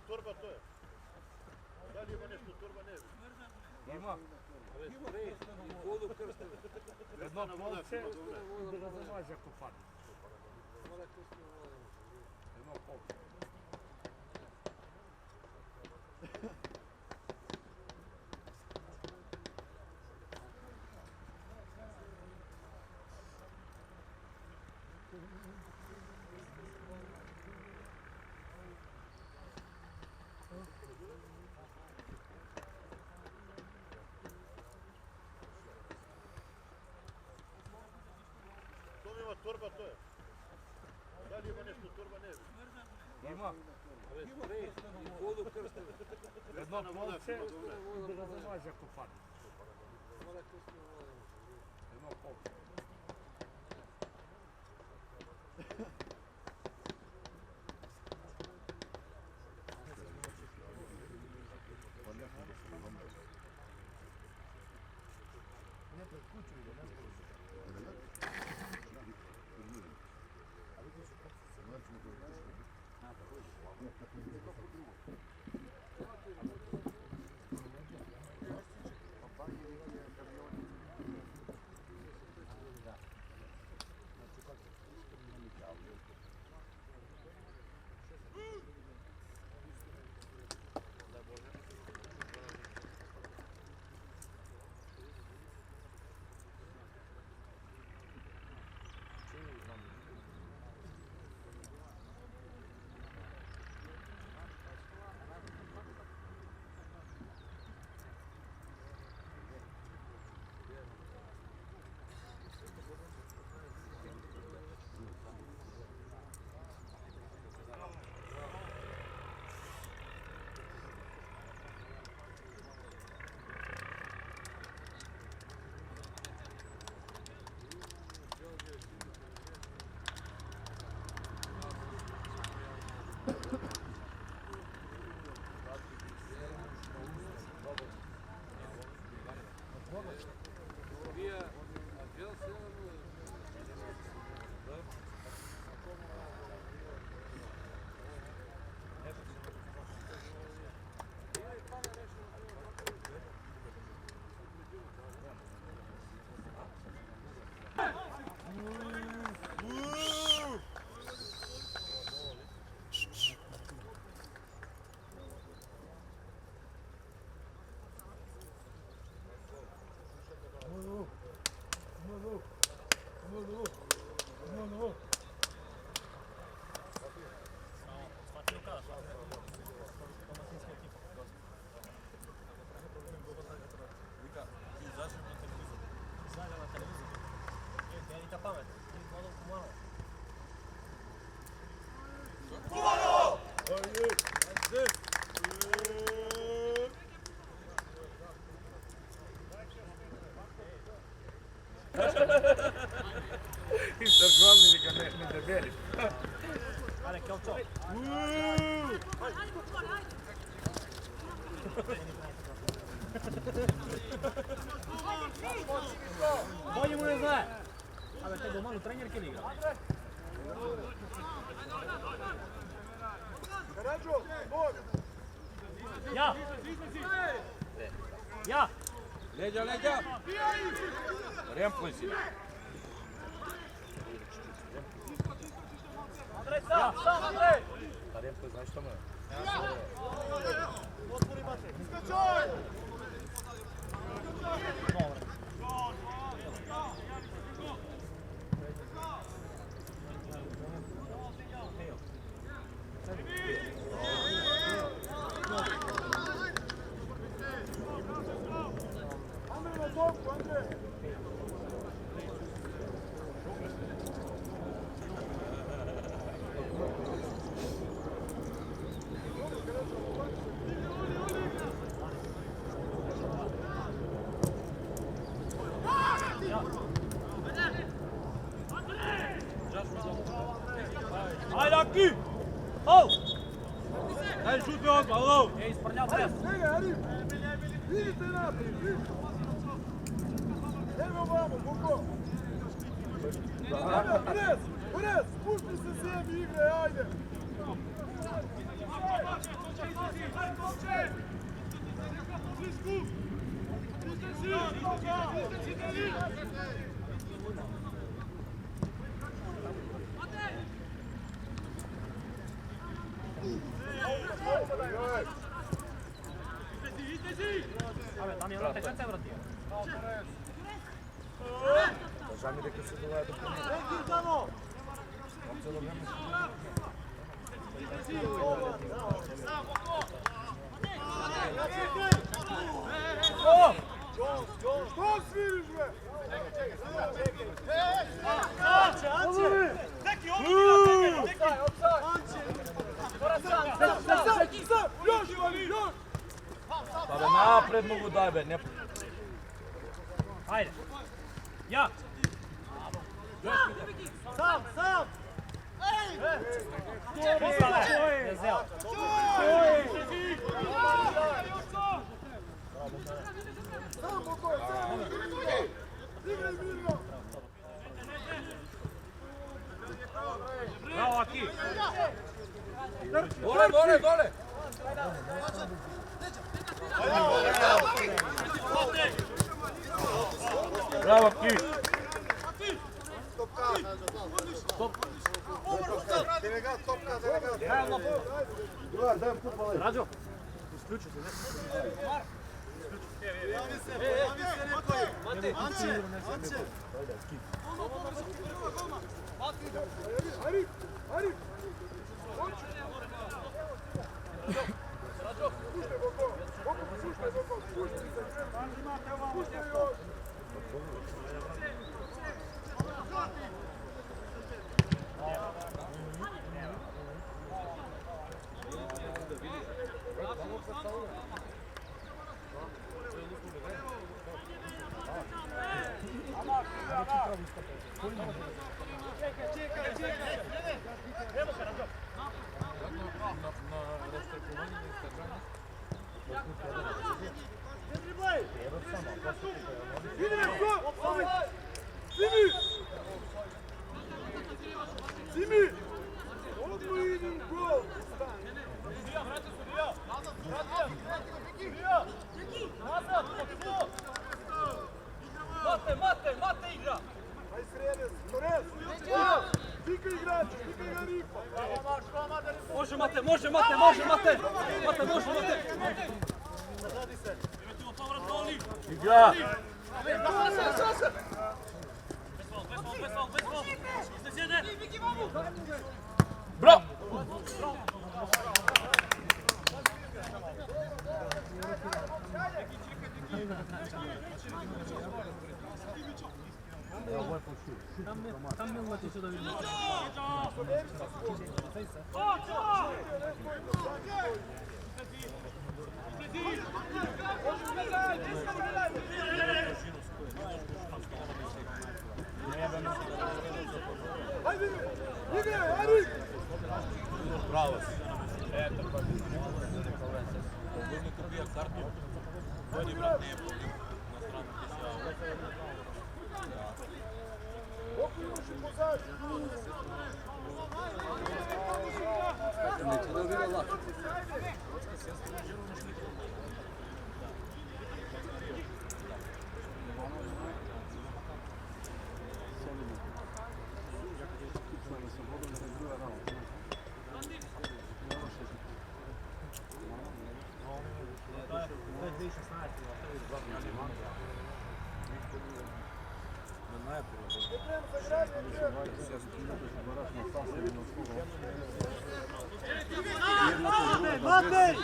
torba, to je. Da li ima nešto torba, ne znam. Ima. Ima krsteno, vodu krsteno. Jedno polce i da zamaže ako padne. Jedno polce. Torba, to je. Da li ima nešto torba, ne znam. Ima. Ima krsteno, vodu krsteno. Jedno polce i da zamaže ako padne. Jedno polce. Ne pred kuću ide, ne znam. Intergolni ga ne debeli. Ale kao bolje mu ne znaje. Ali te domanu trenerke ne igra. Ja! Ja! Leđa, leđa! Rempuj si. Andrej, sam, Andrej! Pa Rempuj, znaš što mu je? Otvori bate. Iskačaj! Dobro. Ajde, Aki! Oh! Daj šuti odmah, alo! Je isprljao pres. Vidite naprijed, vidite! Evo vamo, Buko! Ajde, pres! Pres! Pušti se sebi igre, ajde! Абе, там je така се вратio. Žao mi da se dolaje do pomoći. Cijelo vrijeme pa da napred mogu daj be, ne... Ajde. Ja. Sam! Je zeo. Bravo, Aki! Dole! Bravo, Aki! Rađo. Isključi se, Mate igra! Može Mate! Igra! Bravo! Tam mi uleti sюда видно. Bravo si. Eto pa ti. Pobudniku bija kartu. Bolji brat nije bolji. Na stranu ti se neće da bilo lako. Matej!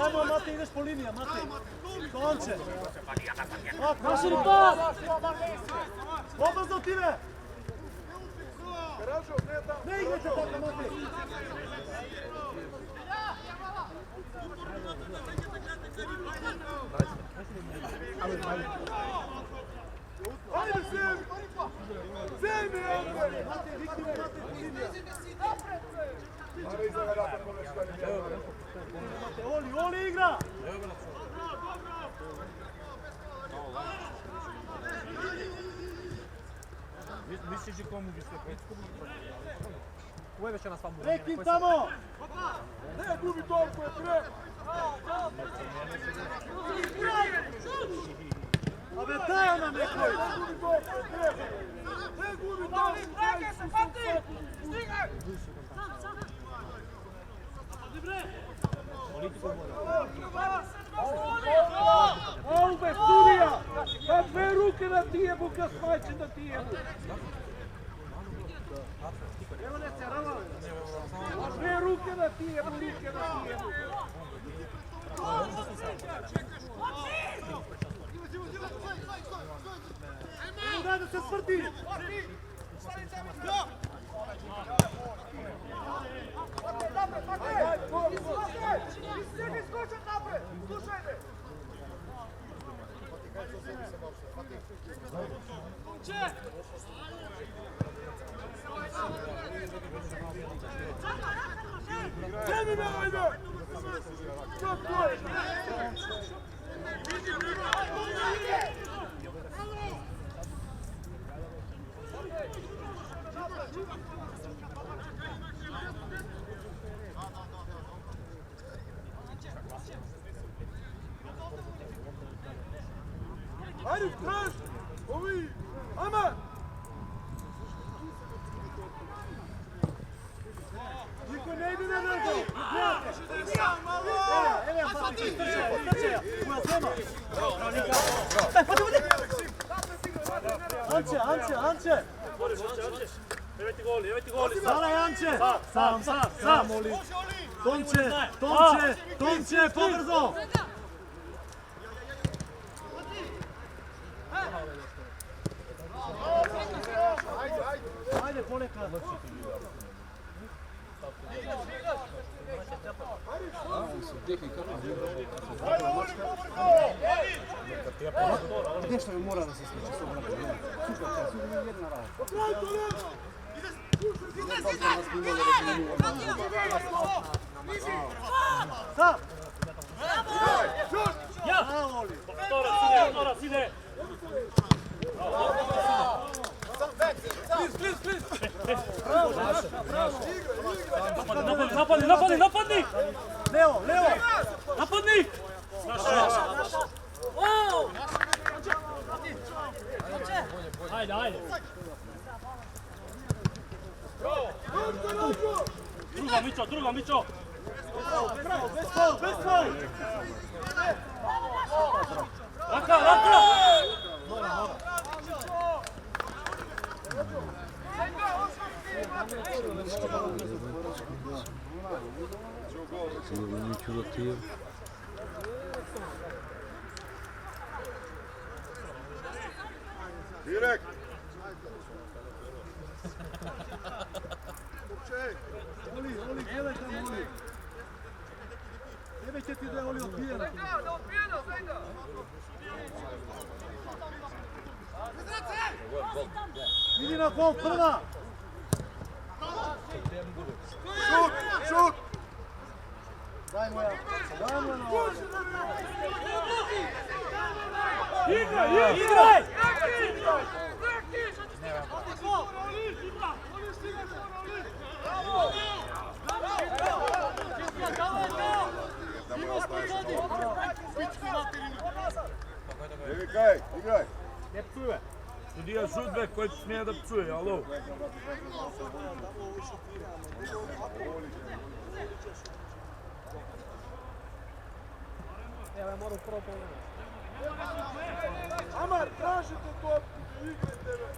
Ajmo Matej, ideš po linija, Matej. Konče. Naširi pas! Obrzo time! Ne igrajte tako, Matej! Ajde, Semi! Semi, ajde! Matej, viknimo, Matej, po linija. Oli igra! Misliš komu bi se pecku? Uvijek će nas vam bude. Neki tamo! Ne gubi toliko je treba! A ve daj nam nekoj! Ne gubi toliko je treba! Ne gubi toliko je treba! Albe, studija! Na dve ruke na tijebu, kad smaće na tijebu! Evo ne se ravali! Na dve ruke na tijebu, ruke na tijebu! Evo daj da se svrti! Hajde, traž! Ovi! Aman! Niko ne ide na vrhu! Evo, Fatih, strče ja! Moja svema! Daj, Fatih! Anče! Evo ti goli. Stala je Anče! Sam! Tonče, pobrzo! Ajde, ponekad. Gdje što bi mora da se sluči s obratom? Super, jedna rada. Sam! Torac ide! Napadni! Leo! Napadni! Ajde! Druga, Mićo! Bez svoj! Raka! Sigurno neću da tijem. Direkt! Oli, gledaj tamo Oli! Tebe će ti da je Oli odbijena! Da odbijena, Zajda! Idi na gol, prva! Šut! Daj moja! Igraj! Igraj! Ne psuje. Sudija Žudbek koji smije da psuje, alo? Evo je moram prvo pogledati. Amar, tražite to! Igre tebe!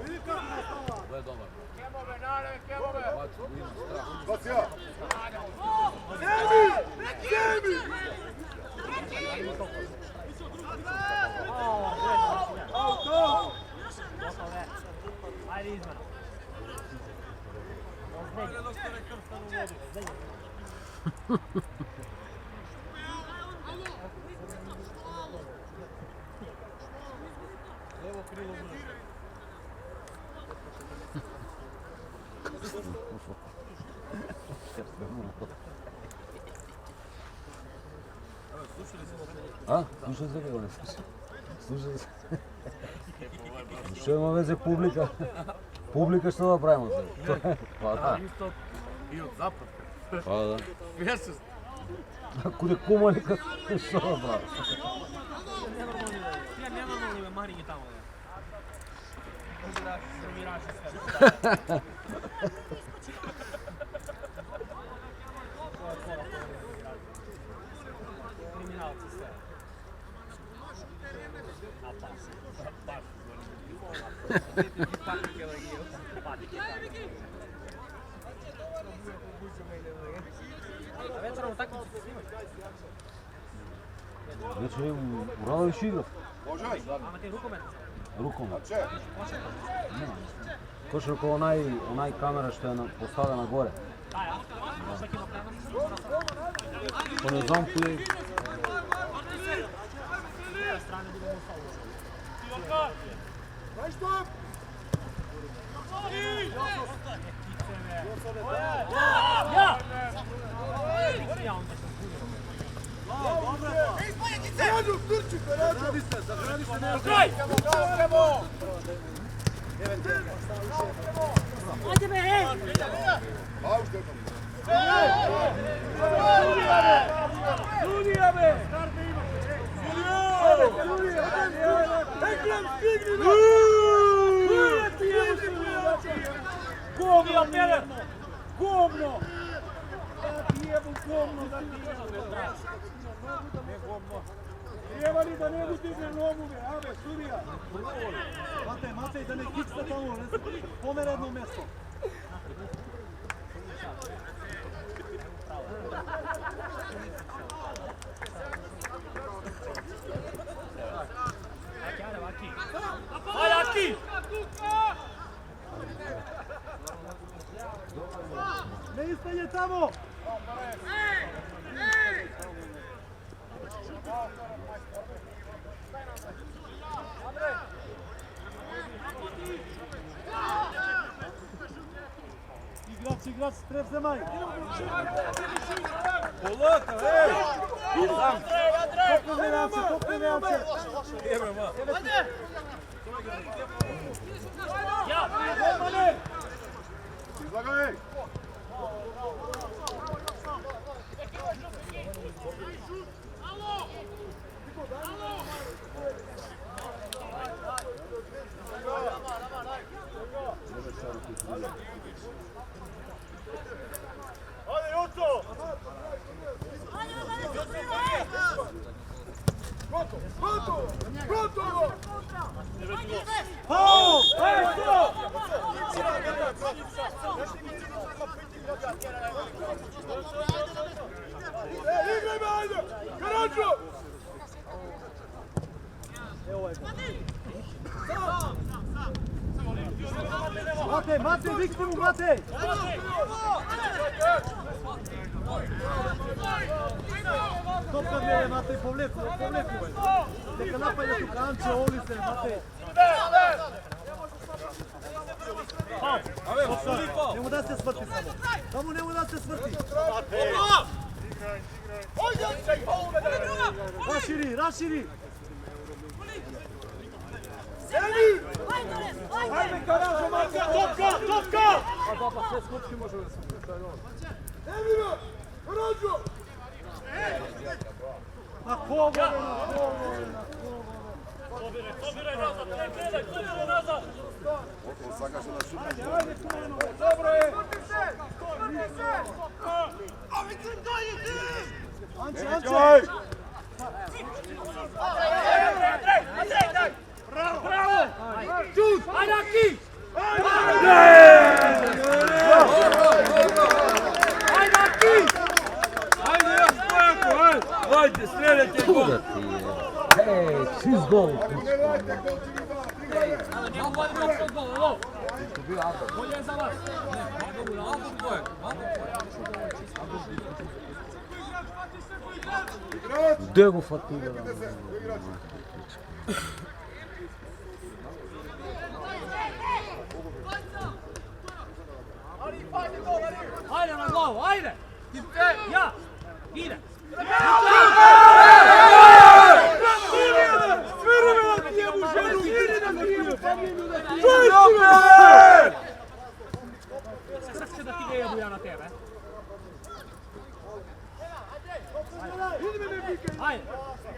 Vidi kako nastala! To je dobar. Baci ja! Zemi! Auto! Ajde izmena. Levo krilo bude. A? Slušaj se kako ne slušaj. Slušaj se. Što ima veze publika? Publika što da pravimo sad? Pa da. I od zapada. Pa da. Vjesu. Kude kumonika što da pravimo? Ja nema molim Marinje tamo. Da miraše sve. Kriminalci sve. A pas. Patike legio. Patike. A večerom utakmicu se snimaju. Večer je u Radović igra. Ama ti rukomet. Rukomet. Košarka onaj kamera što je postavljena gore. Da, ja. Možda kino prenos. Pa ne znam tu je. Strane budemo u faulu. Daj stop! Ja! Ja onda sam Rađu, Turčite, Rađu! Zagradi se, ne. Kraj! Ajde me, hej! Julija me! Ekrem, stigni me! Govno, Pere! Govno! Jebu govno da ti Jevali da ne utigne nogu me, ave, Surija! Matej, da ne kicne tamo, pomere jedno mjesto. Ajde, Aki! Ne ispanje tamo! Igrač, tref zemaj! Polaka, ej! Kopne Neamce! Jebe, ma. Ja! Izlagaj! Ajde, Joco! Gotovo! Pao! Ej, to! Igraj me, ajde! Karadžo! Matej, vikti mu, Matej! Topka gleda, Matej, povleku. Neka napajda tu kanče, ovdje se, Matej. Nemo da se smrti samo. Samo nemo da se smrti. Raširi. Ajde, Karažo, Matej, topka! A da, pa sve skupki može da se pričaju. Emina, Karažo! Na kovo! Sobiraj nazad! Ajde, Kumano, dobro je! Anče! Bravo! Čut! Ajde, Aki! Ajde, Aki! Ajde, ja stojako, ajde! Ajde, streljajte gol! Kuda ti je? Ej, 6 gol. Bolje je za vas! Gdje go fatiga? Ajde na glavu, ajde! Ja! Ide! Sviri me na tijevu ženu! Srce da ti ga jebu ja na tebe. Ajde.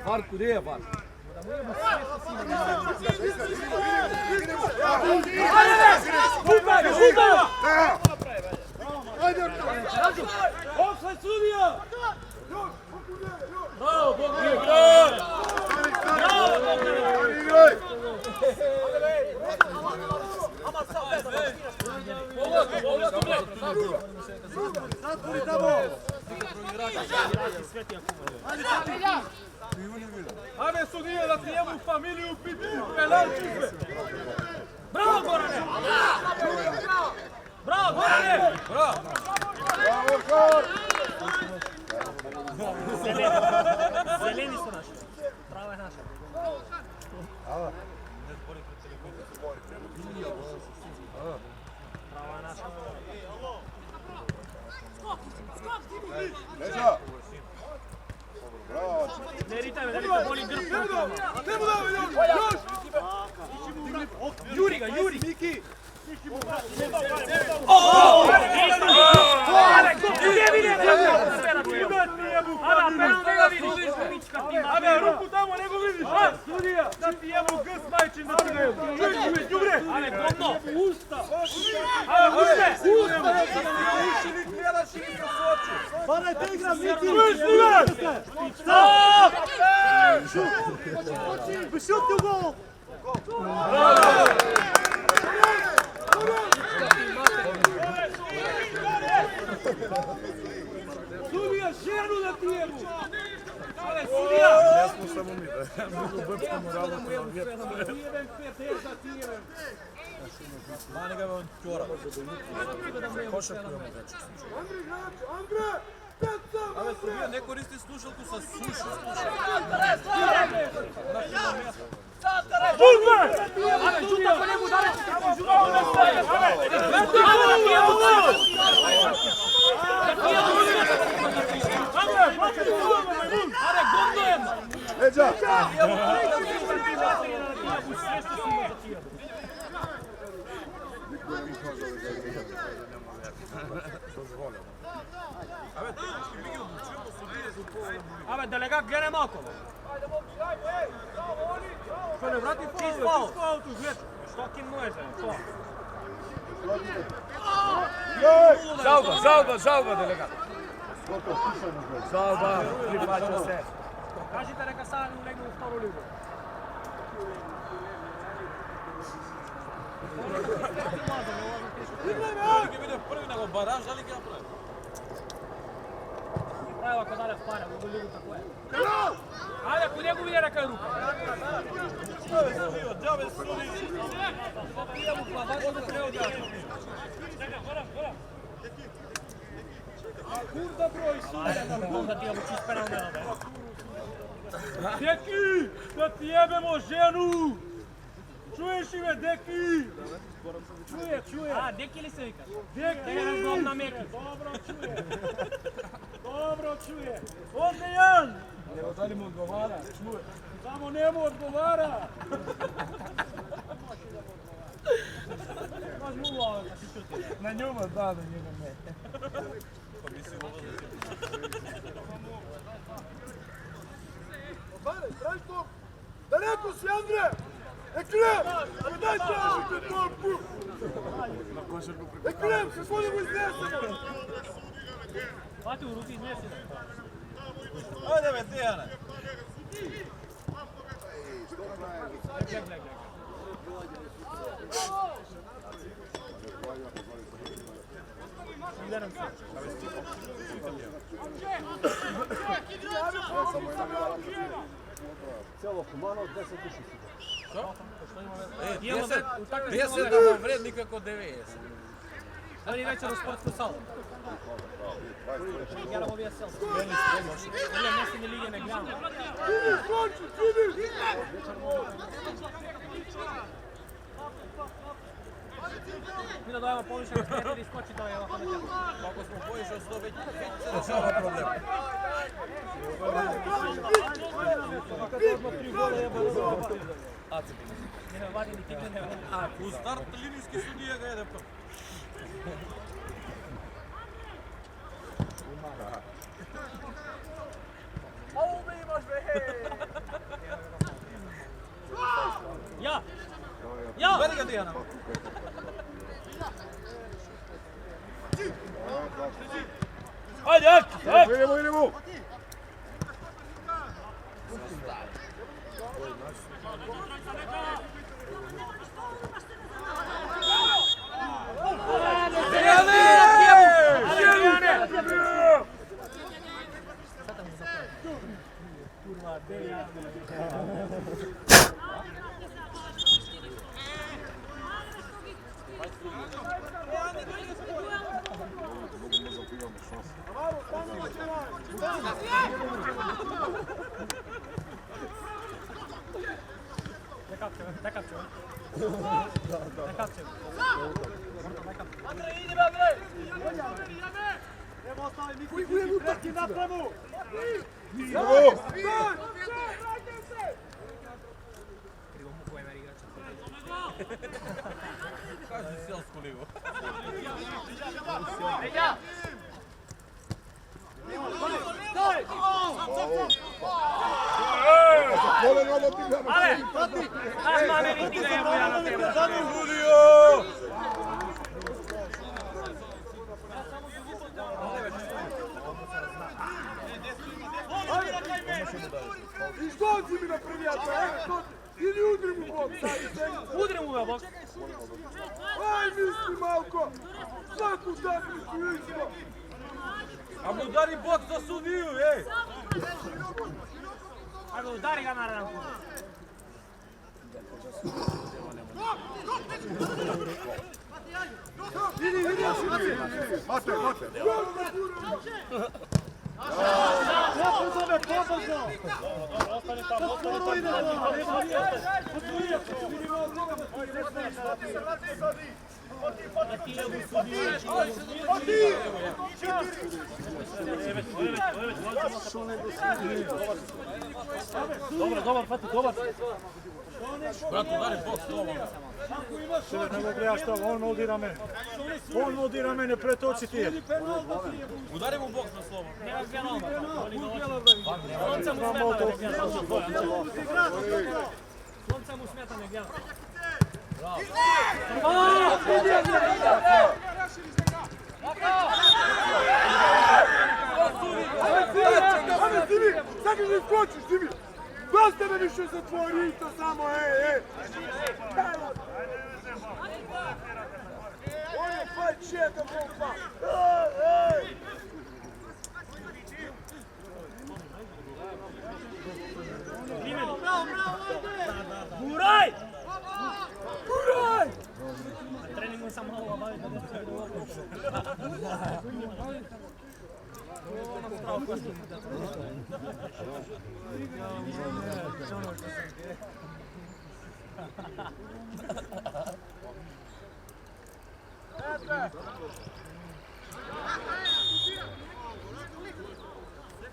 Marko, gdje je Marko? Offside sudija! Bravo, Bogdan! Zatvori tamo! Ajde sudija da ti jemu familiju pitu, penalti sve! Bravo, Gorane! Bravo, Gorane! Zeleni su naši. Prava je naša. Prava je naša. Leđa! Bravo! Ne ritaj me, boli grb. Nemo da me još! Juri ga, Juri! Miki! Ale, gdje vidi? Ana, penal da ga vidiš. Ajde, ruku tamo, nego vidiš! Sudija! Da ti jemu grs majčin da ti ga jebu! Čuješ mi, đubre! Ale, govno! Usta! Ajde, ušte! Uši mi gledaš i mi se soči! Baraj te igra, Miki! Čuješ mi ga! Stop! Šuti u gol! Sudija, ženu da ti jebu! Ale, sudija! Ja smo samo mi, da mogu brčku moralu na vjetu. Jedan peter da ti jebem! Mani ga on čora. Košarku imamo već. Ale sudija ne koristi slušalku sa sušom. Ale, žuta po njemu udariti! Ale, govno je! Leđa! Абе, делегат, гледам малко. Što ne vrati Ti faul, faul. tu gled. Što ti može? To. Žalba, delegat. Žalba, prihvaća se. Kažite neka sad ulegne u vtoru ligu. Lige vidio prvi nego baraž, da li ga pravi? Pravi ako dalje spara, u ligu tako je. Ajde, ako njegu vidi neka je ruka. Džabe sudi. Idemo pa, zašto da treba odjaviti? Kurda broj Ajde, onda ti obuči ispera u mene. Deki, da ti jebemo ženu! Čuješ ime, Deki? Čuje. A, deki li se vikaš? Deki! Te jedan zlob na meki. Dobro čuje. Ovdje Jan! Evo da li mu odgovara, čuje. Samo njemu odgovara. Imaš mu ovo kad si čuti. Na njuma da, na njega ne. Daleko si, Andre! Ekrem! Daj tražite topu! Ekrem, se vodimo iznesemo! Hvala u ruki iznesi. Ajde me, Tijane. Gledaj. Gledam se. Cijelo humano, 10 duši si. Gdje se da vam vred nikako 90? Oni večer u sportsku salu. Gledamo VSL. Ili mjesto mi lige ne gledamo. Mi da dojemo povišak s i skoči to je ovako na tjelu. Ako smo povišali što već se rešava problem. Kad odmah 3 gola jebali za oba. Aci. Ne vadi ni time, ne vadi. U start linijski sudija ga jede pa. Ja! Ja! Vedi ga Dijana. Ajde, ajde! Idemo! Kaži selsku ligu. Ale! Aż mamy witinę, ja mówię na tym. Izgoci mi na prvijata, ili udri mu bok, Udri mu ga, bok. aj misli malko, svaku takmicu izgo. A mu udari bok za sudiju, ej! Ajde, udari ga na ranku. Vidi, Mate. Kako zove pobozo? Sad skoro ide da, Dobar, Pati, dobar. Brat, udari bok s ovom. ne mogu ja šta, on udira mene, pretoči ti je. Udari mu bok za slovo. Nema penal. Slonca mu smeta, ne gledam. Slonca mu smeta, ne gledam. Ajde, Stimi, sad mi skočiš, Stimi. Dosta me više zatvori to samo, On je fight shit da bomba. Guraj! Na treningu sam malo obaviti.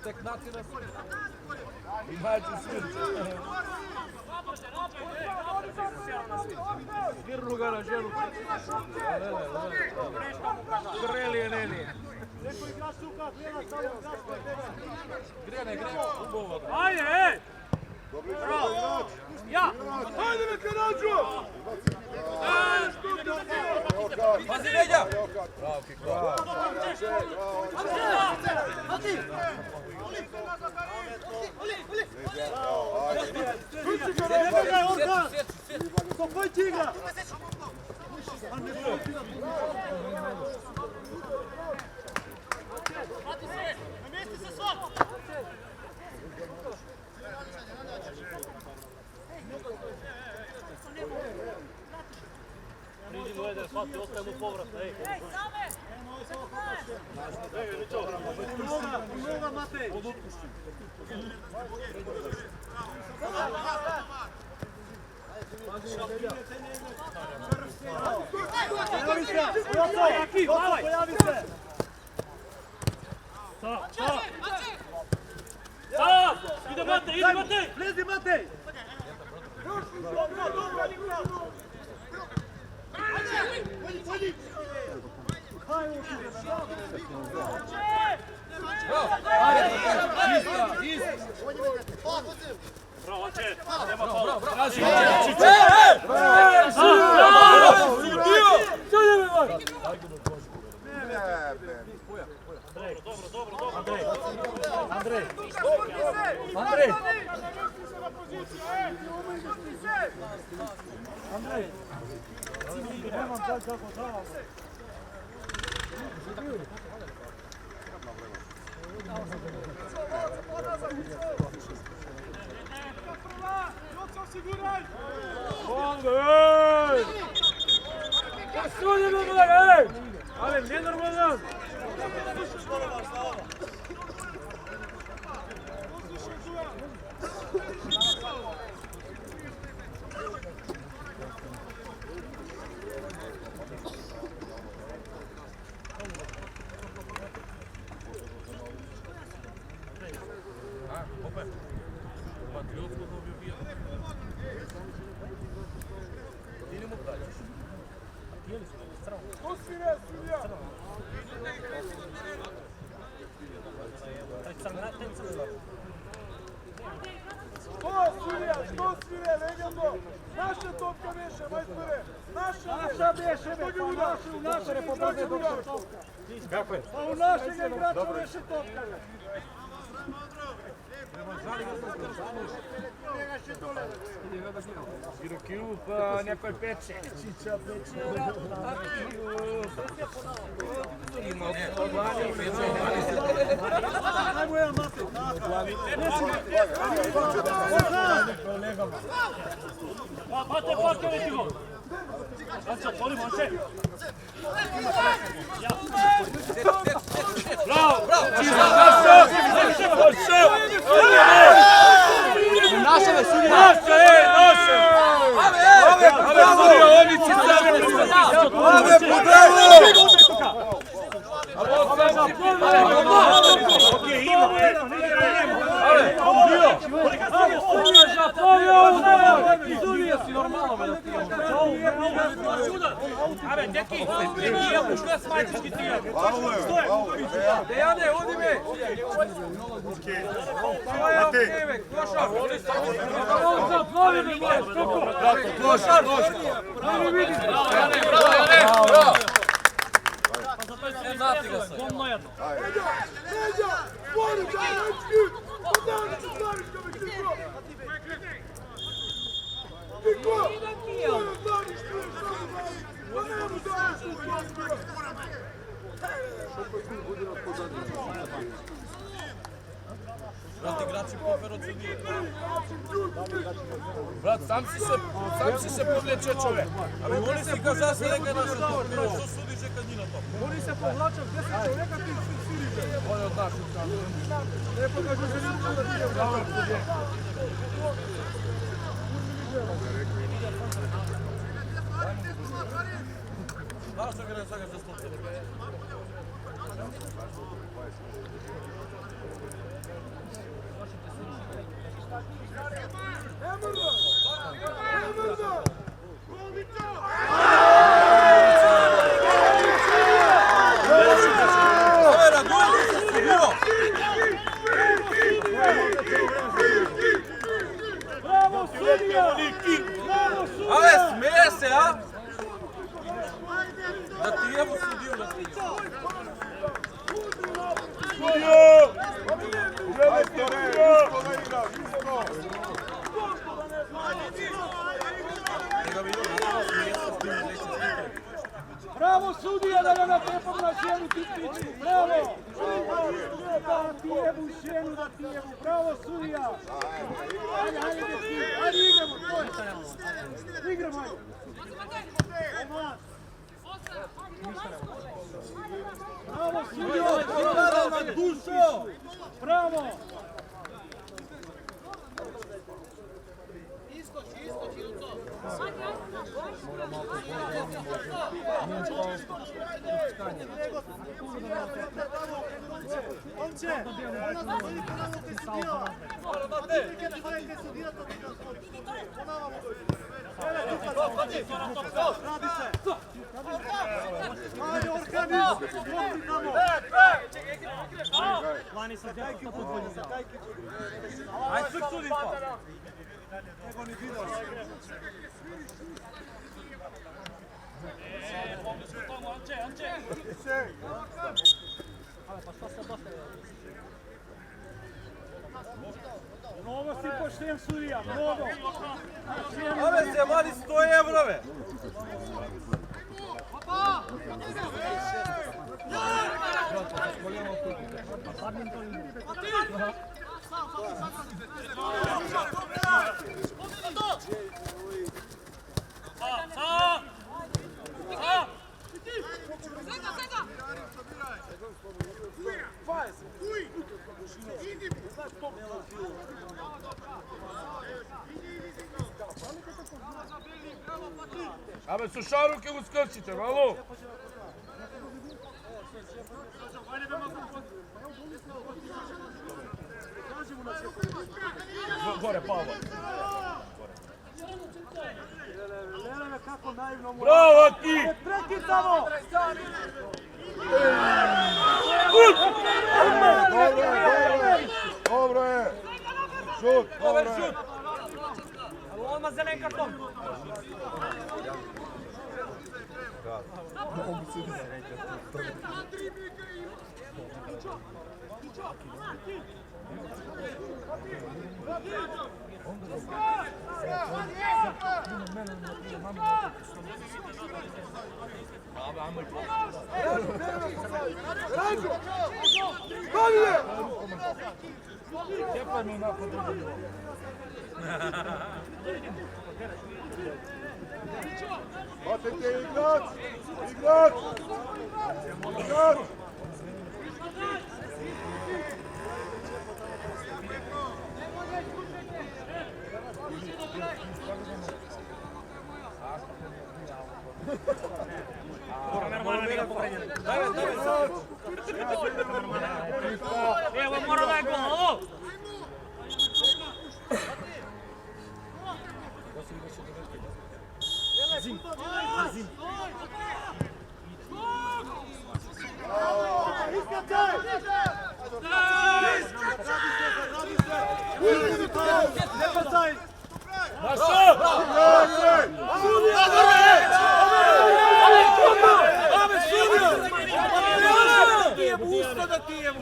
Tek naci nas. Imađu svirče. Svirnu ga na ženu. Greli je neni. Grene, ubova. Ajde, ej! Ja! Ajde neka nađu! Pazi Neđa! Bravo, kikla. Kopaj ti igra! Priđi mu Eder, shvati, ostaje mu povrat, ej. Mnoga, Matej! Pojavi se! Pojavi se! Ide Matej! Lezi, Matej! Ale nenormalno! Što svire, legendo? Naša topka veše, majstore! Naša veše, pa u našeg igrača veše topka. Pa u našeg igrača veše topka. Kiru, pa nekoj peče. Čiča peče. Ajmo jedan napred. Bate parke letimo. Anca, otvori manče. Bravo, bravo. Naša me sudi! Dejane, odi me! Brat, sam si se povleče čovek. Ali oni si ga zase neka naša topka. Što sudiš kad njina topka? Oni se povlače 10 čovjeka, ti sudiš. On je od naših strana. Lepo ga što se ljudi da ti je bravo. Znaš što ga ne sagaš za stolce? Bravo, sudija! Bravo, sudija! Ale, smeje se, a? Da ti jebu sudiju na sudiju. Sudiju! Majstore, isto da igraš, isto! Bravo sudija da ga natepam na šenu ti pičku, bravo! Da ti jebu šenu, da ti jebu, bravo sudija! Ajde, ajde deci, ajde igramo, to je! Igramo, ajde! Bravo sudija! Bravo! Mnogo si pošten sudija, mnogo. Ove se vadi 100 evrove. Абе, со шаруке го скрчите, мало? Горе, Павло. Lelene kako naivno mu... Браво, Аки! Prekitamo! Dobro je! Šut! Dobro je! Odmah zelen karton. Hvatite igrač! Igrač! Igrač! Evo, mora da je gol.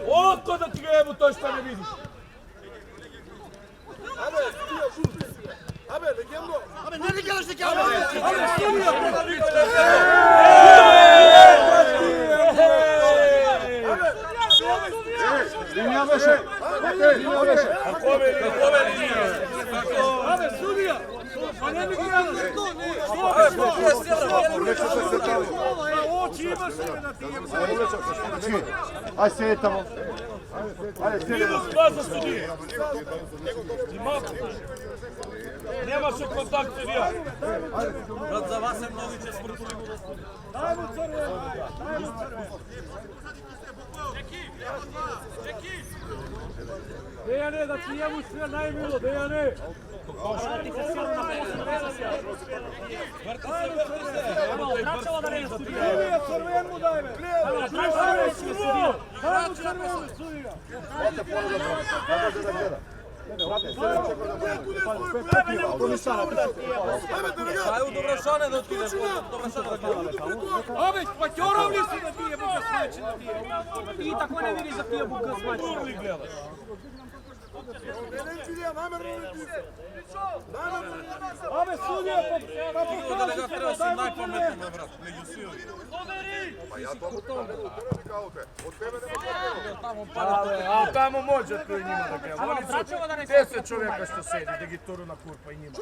Oko da ti ga jebu, to što ne vidiš. Linija veše! Linija veše! Kome linije? Ave, sudija! Pa ne mi gledali to, ne! Ulećete se tamo! Oči imaš sve da ti je... Ajde sjedi tamo! Ajde sjedi! Minus 2 za sudije. Nema se kontakt sudija. Brat, za vas je mnogiće smrtili mu da sudi. Daj mu crveno, daj mu crveno! Dejane, da ti njemu sve najmilo, Dejane! Vraćava da ne studija. Sudija, crven mu daj me! Daj mu crvenu, sudija! Daj u Dobrašane da otkide. Dobrašane da gleda. Ove, pa ćorovni si da ti je buka smači da ti je. Ti tako ne vidiš da ti je buka smači. Uvijek gledaš. Ove, sudija, pa Delega pokaži treba se, si daj mu najpametniji, crvenu! brat, među svima. Pa ja to od tebe nema Tamo pada. A tamo može to i njima da gleda. Oni vraćava da ne su 10 čovjeka što sedi, da gi turu na kurpa i njima.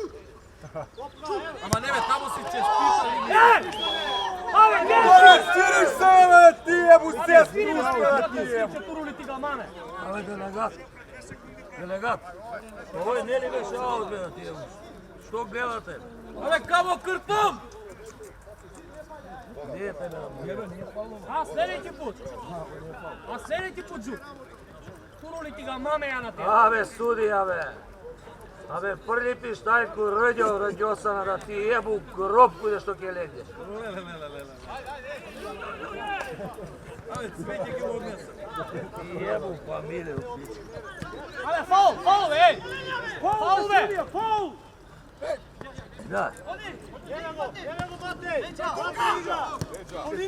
Ama neve, tamo si će spisali. Stiriš se ove, ti jebu cestu, ti jebu. Turuli ga mane. Ale delegat, ovo je Neli već aut gledati, evo. Što gledate? Ale kamo krtom! Gdje je A sljedeći put žut. Turuli ti ga mame ja na tebe. Ave sudija be. Ave prvi pištaljku rođosana da ti jebu grobku da što ke legneš. Ti jebu familiju. Ale faul, ej! Faul be! Faul! Da.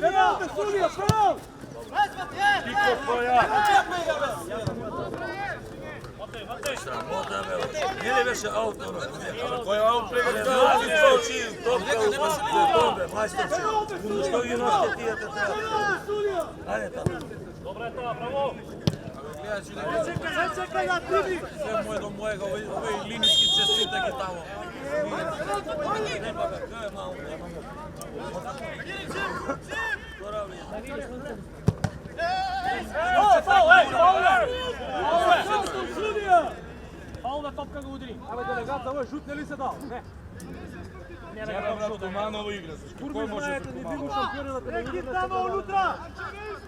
Penalte, sudija, penal! Sramota me. Nije više auto. Koji je ovo Ali mladi čovči, topka u bombe, majstorci. Što vi nosite tijete treba? Penalte, sudija! Ajde tamo. Čekaj na tribi! Sve moje do mojega, ovaj linijski čestitak je tamo. Ne pa ga, kaj je malo, nema mu. Faul da topka ga udri. Абе, делегат, ovo je žut, ne li se dao? Ne. Ne da ga šut. Tomanovo igra. Koj može Знаете, не би го шампиона да не види тамо унутра!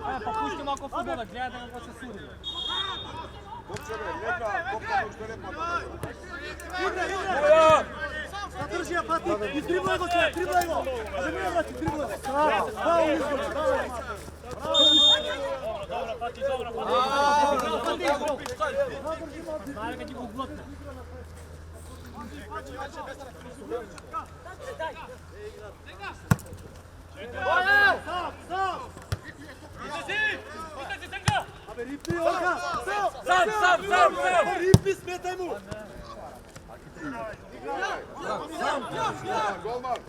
Ајде, па пушти малко фудбала, гледате како се суди. Држи ја пати, издриблај го сега, дриблај го! Да не врати, дриблај го! Браво, браво, изгод, браво! Знае ка ти го глотне. Абе, рипи, Орка! Сам! Рипи, сметај му! Golman!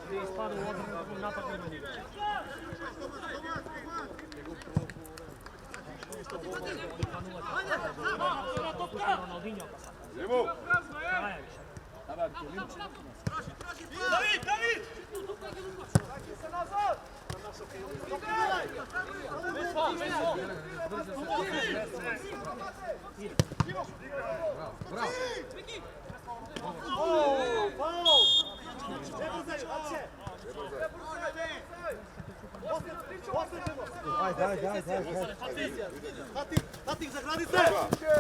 Ти испада у оден напад на него. Роналдиньо. Нему! Давид! Хатик за границе!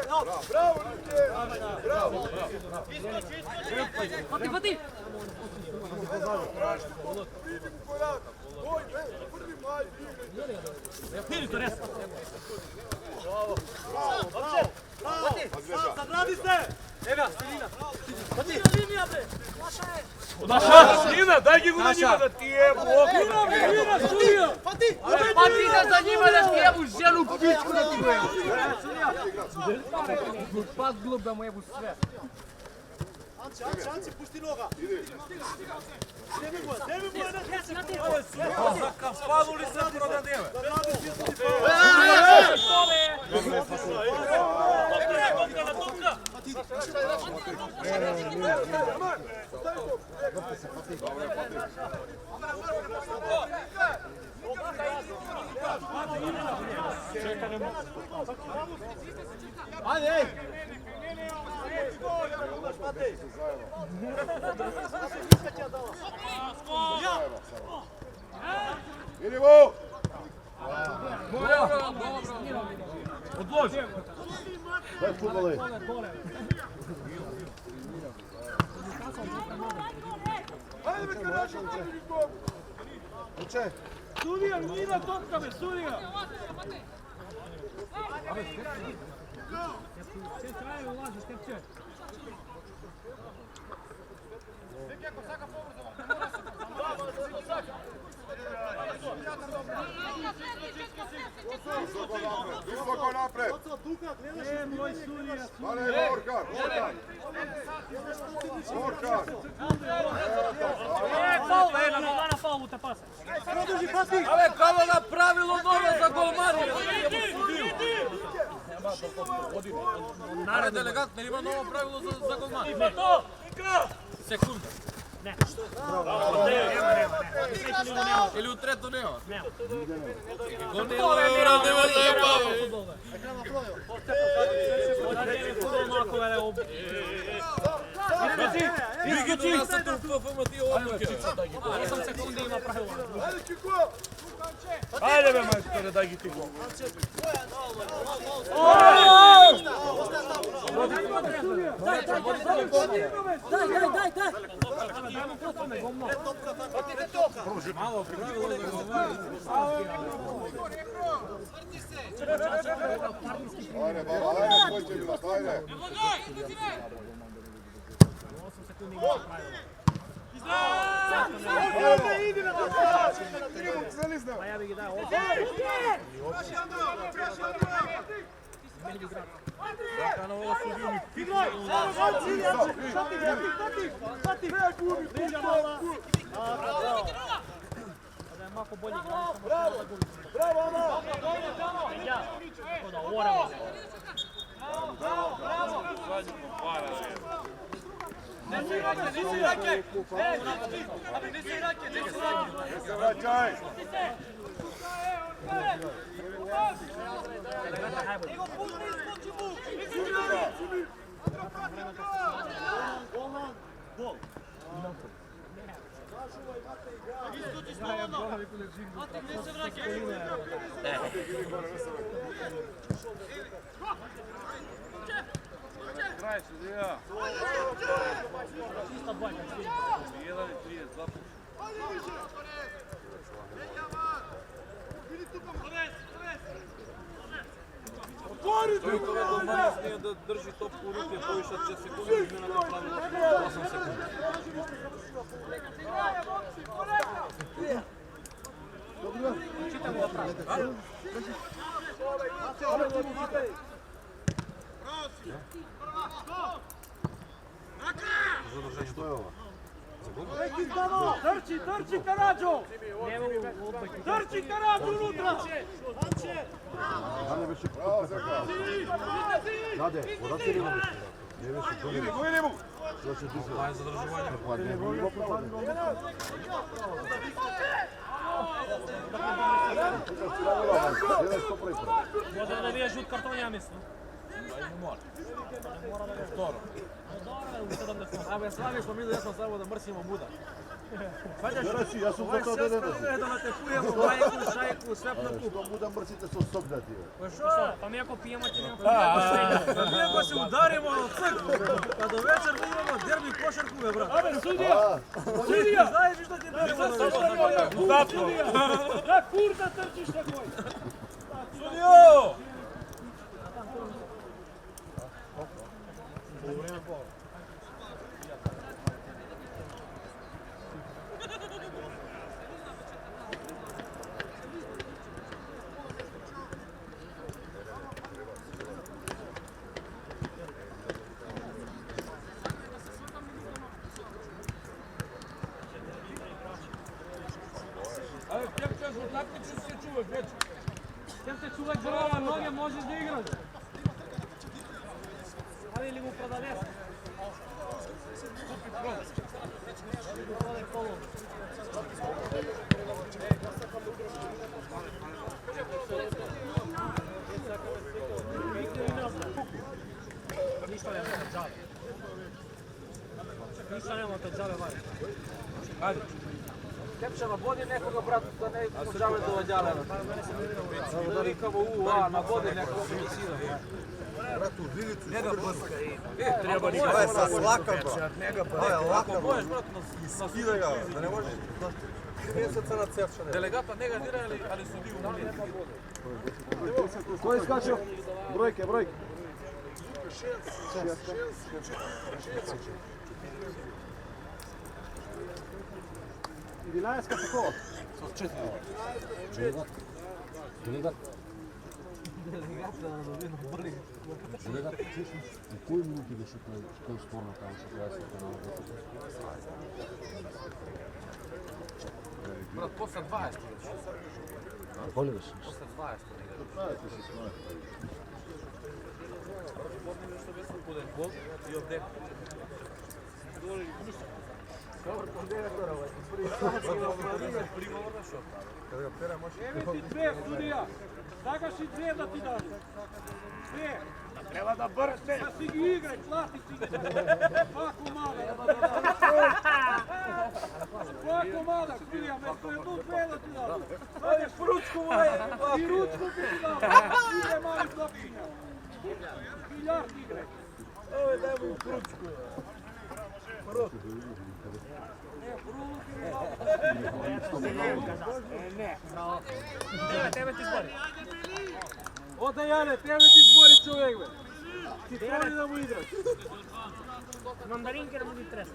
Браво, браво! Фати! За границе! Ега, Стилина! Нина, дай ги го на njima da ti jebu okolo. Пати за njima да ти ебу ženu пичку да ти го ебу. Глупак глуп да му ебу sve. Анци, пусти нога! Деми го, на тесек! Zakav spadu li se prodadeve? Ajde! Idemo! Odloži. Daj futbole. Ajde me karačan, Uče. Sudija, Nina topka me, sudija! Все краје улазиш, Тепче. Visoko napred! E, moj sudija, Dale, Orkan! Orkan! Фаул, на фаул те паса. Продължи, Фатик! Абе, каво направило ново за голмари? Аре, делегат, не има ново правило за голман? Секунда. Не. Или от трето нема? Нема. Го нема, нема да е баве. Фудбал, бе. Ovako je ovo. Виги нас тут в ФМТ облаке. 8 sekundi ima pravila. Ajde be majstore, daj gi ti gol. Ajde, baba, ajde, koji će bilat, ajde. 8 sekundi ima pravila. Pa ja bih ga dao ovdje. Zakana ovo sudiju mi fiknu. Da je malo bolji igra, samo što da gubi. Ja, tako da oramo. Vraćaj. Kraj sudija. Čista dvojka. 1:32. Čovjek ove domani smije da drži topku u ruke, povišat će sekundu izmjena na pravilu 8 sekundi. Čitamo ga pravila. Što je ovo? Trči Karadžo! Trči Karadžo unutra! Dane više Bravo, Zeka. Dade, odakle nema više. Ne više to Idi, ko idemo? Još je dizel. Aj zadržavanje. Pa ne, bilo pravo. Može da dobije žut karton, ja mislim. Vtoro. U 70. Абе, Слави, па ми дојасно само да мрсимо Буда. Рeci, ja sam zato da ne Е да натекујемо мајку, шајку, свепнаку. Što mu da mrzite sa sogdati. Pa mi ako pijemo ti nema Ние ако се ударимо од црк, па до вечер да имамо дерби кошарку, бе, брат. Абе, sudija! Sudija! Знаеш што ќе дадемо? Da kurda trčiš takoj! Sudiju! Абе, пјакчаш во такмичи се чуваш вече. Тем се чувак за ноге можеш да играш. Абе или му продадеш. Купи продај. Продај коло. Ништо нема од џабе. Ништо нема од џабе, вари. Ајде. Кепчева, боди некога, брат, да не поджаве до одјалена. Да викаво УА, на боди некога ми сила. Njega brska i... Треба ни Ovo je sa slaka, bro. Njega brska. Ако можеш, брат, на Skida ga, da ne možeš... месеца на цевчане. Delegata ne ga dira, ali sudiju umije. Ko je skačeo? Brojke, brojke. Единаесет како? Делегат, всъщност, на кои минути беше той спорно там, че трябва да се каналът? Брат, после 20. Коли беше? После 20. Помним што беше поден гол и одек. Примавор на шот. Kada ga pera može... Evo ti dve, sudija! Dagaš i dve da ti daš! Dve! Treba da brste. Sad si gi igraj, plati si ga. Dva komada. Dva komada, Sudija, mesto je tu dve da ti dao. Ajde, ručku moje. I ručku ti dao. Ide mali klopčinja. Biljard igre. Evo, daj mu ručku. Tebe ti zbori. Ode Jane, tebe ti zbori čovjek, be. Ti tvori da mu igraš. Mandarinke da mu bi tresa.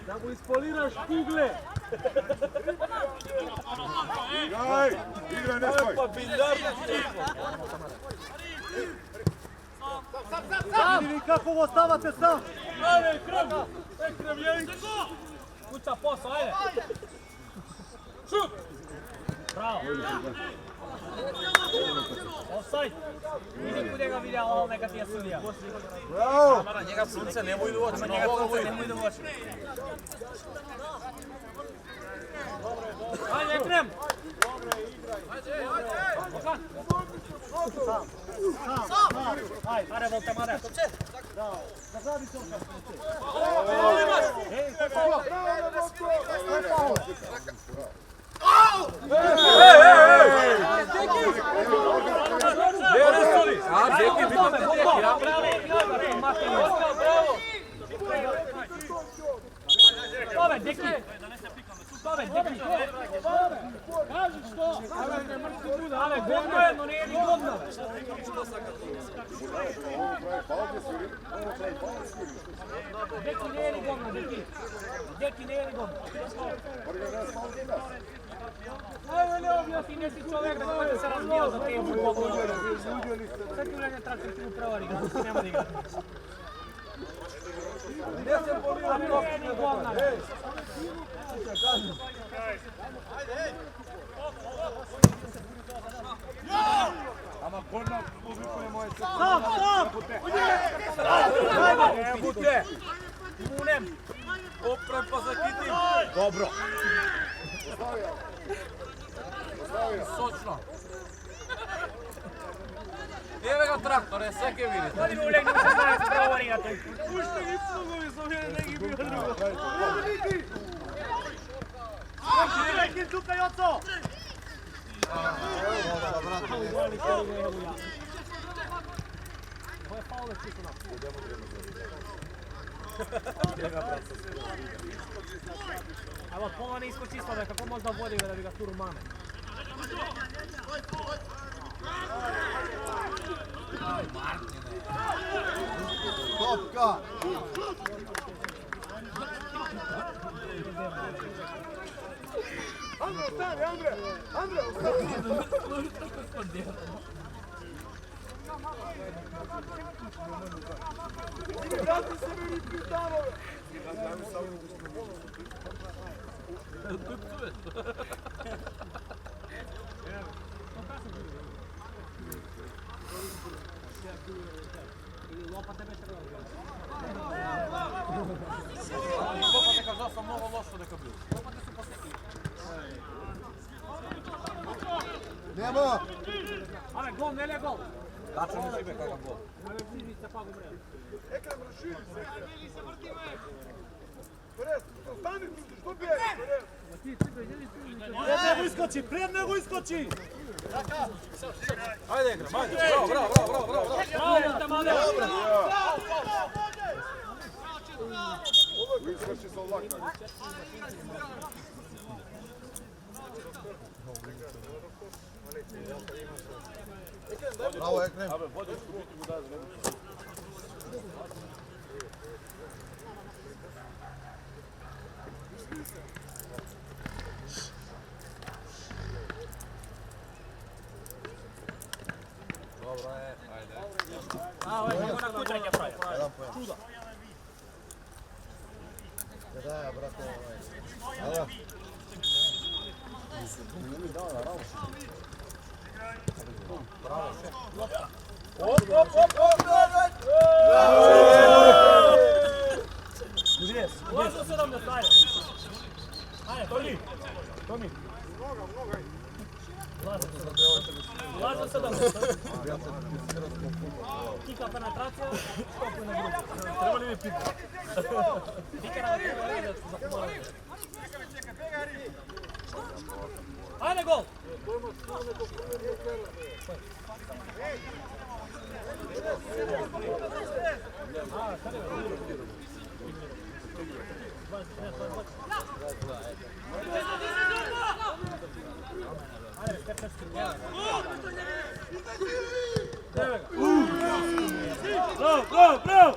Da mu ispoliraš kugle. Igraj, igraj, ne spoj. Pa biljard na Vidi vi kako ovo stavate sam. Ajde, Ekrem Jelić. Kuca posao, ajde. Šut! Bravo. Offside. Vidi kude ga vidjela, ali neka ti je sudija. Bravo! Na njega sunce nemoj idu u oči. Na njega sunce nemoj idu u oči. Ajde, Ekrem! Ajde, volte, Mare. Ove, Deki! Ove, Deki! Kaži što? Ale, govno je, no nije ni govno. Deki nije ni govno, Deki. Deki nije ni govno. Ajde, ne objasni. Ti nisi čovjek da kada se razvijao za te futbolu. Sad ti uljenje traktor ti mu prevari, da se nema da igra. Ali nije ni govna. Ама горна повикуе моје се. Stop, stop! Ебуте! Munem. Опрем па закитим. Добро. Сочно. Еве го трактор, се ке видите. Hadi bir uljenje se znaje se prevari na to. Pušta gi slugovi, za mene neki bio drugo. Neki Zuka Joco! Ovo je faul čisto na. Evo, pola ne iskoči ispade, kako možda vodi da bi ga turu mane. Topka! Andre, ostani, Andre! Andre, ostani! Vrati se meni pitanove! Lopate bez treba. Лопате кажа сам много лошо дека бил. Лопате се посеки. Нема! Ale, gol, ne je gol. Tačno mu šibe kakav gol. Ale, vidi se pa gumre. Ekrem, raširi se! Perez, ostani tu, što biješ? Pred nego iskoči, pred nego iskoči! Ajde, Ekrem, ajde. Bravo, bravo, bravo, bravo, bravo. Bravo, Tamade. Ovo je iskoči sa ovakvim. Bravo, Ekrem. Dobro je, ajde. A, ovo je samo na kućanje pravi. Čuda. Da, brate, ovaj. Op, op, op, op, Možda 17, ajde. Ajde, Tomi. Tomi. Mnogo, mnogo. Ulazi se dobro. Kika penetracija, štopu na drugu. Treba li mi pika? Pikera treba reći za pomoranje. Ajde gol! Bravo, bravo!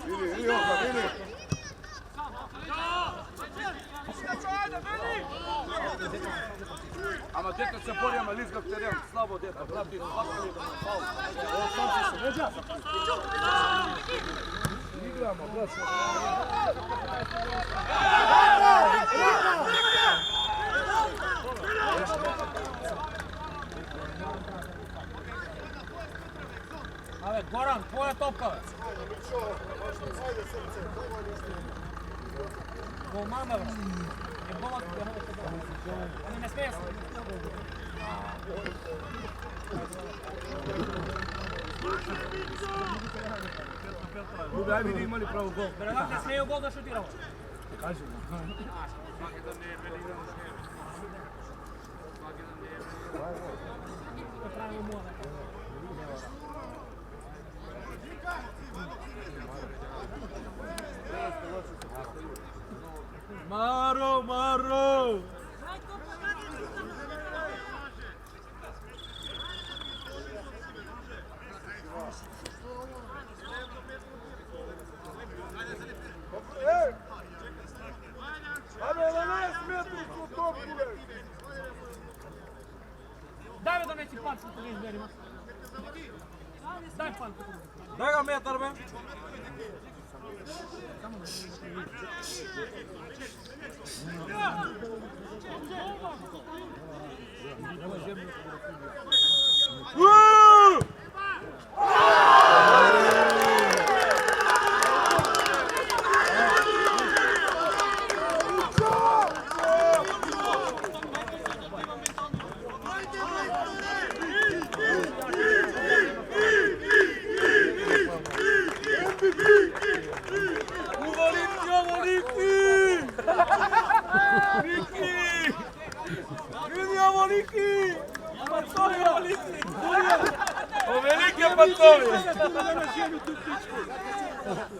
Vidi, Joha, vidi. Ама дето се бори, ама лизгав терен, слабо дето, брати, факали да фаул. Играмо, брат. Абе, Горан, твоя топка, бе. Голмана, бе. Е голът, ами не смея се. Дай види има ли право гол. Берегат не смею гол да шутирам. Кажи. Маро, Маро! Абе, 11 метров от топку, бе! Дай бе да не си панцата да измерим. Дай панцата. Дай го метър, бе!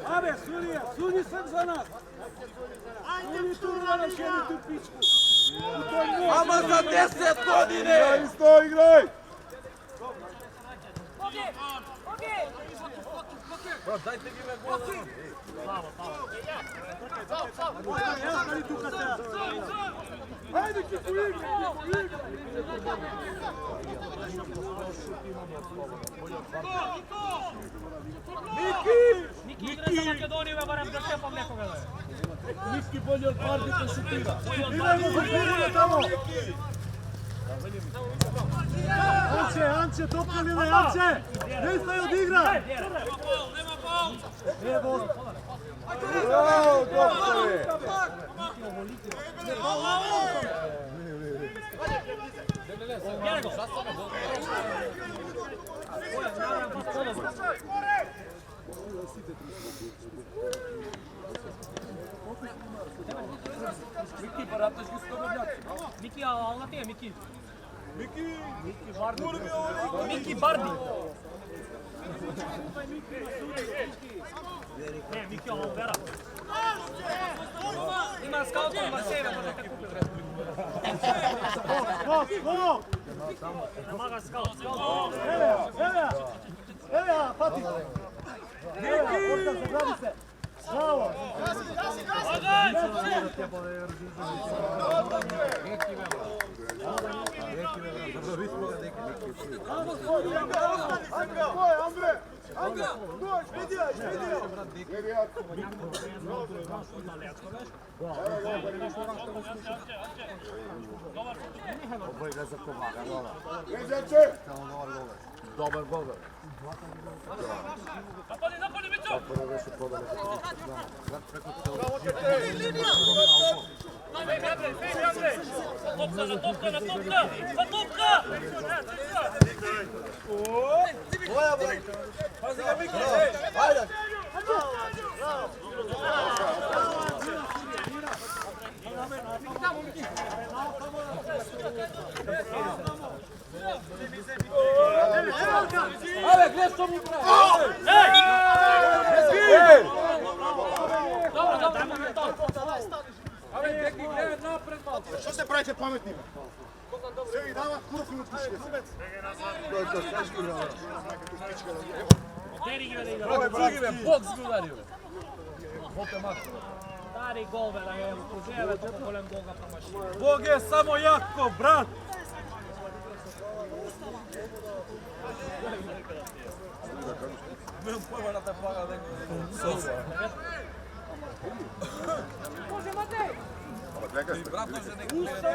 Абе, суди съм за нас! Суди турва на жени ту пичку! Ама за 10 години! Стой, играй! Брат, дайте ги ме гола! Ехали тука сега! Хайде, ки поиграй! Ники игра за Македонија, бе, барем да шепам некога, бе. Ники болje od Bardita šutira! Idemo, zaključimo tamo! Anče, topnuli me, Anče! Ne staj odigra! Evo! Bravo, doktore! Bjere go! Мики, бараташ ги скободняци! Мики, ал на тие, Мики! Мики! Мики Барди! Не, Мики, ал вера! Има скаут от Марсеја, може да те купи. Skok! Намага скаут. Evo, pati! Evo, zagradi se! Bravo! Andre! Dođ, vidio! Ređače! Dobar gol. Napadi, Mićo! Prvo više podale. Preko celo. Ale, gdje što mi pravi? Ale, neki gledaj napred malo. Što se pravite pametnima? Sve ih dava, kurku mu piške. Boks ga udario. Stari gol, da je uđeve, to golem gol ga promašio. Bog je samo jako, brat! Nemam pojma da te plaga neko. Može, Matej! Vratno se neki Usta!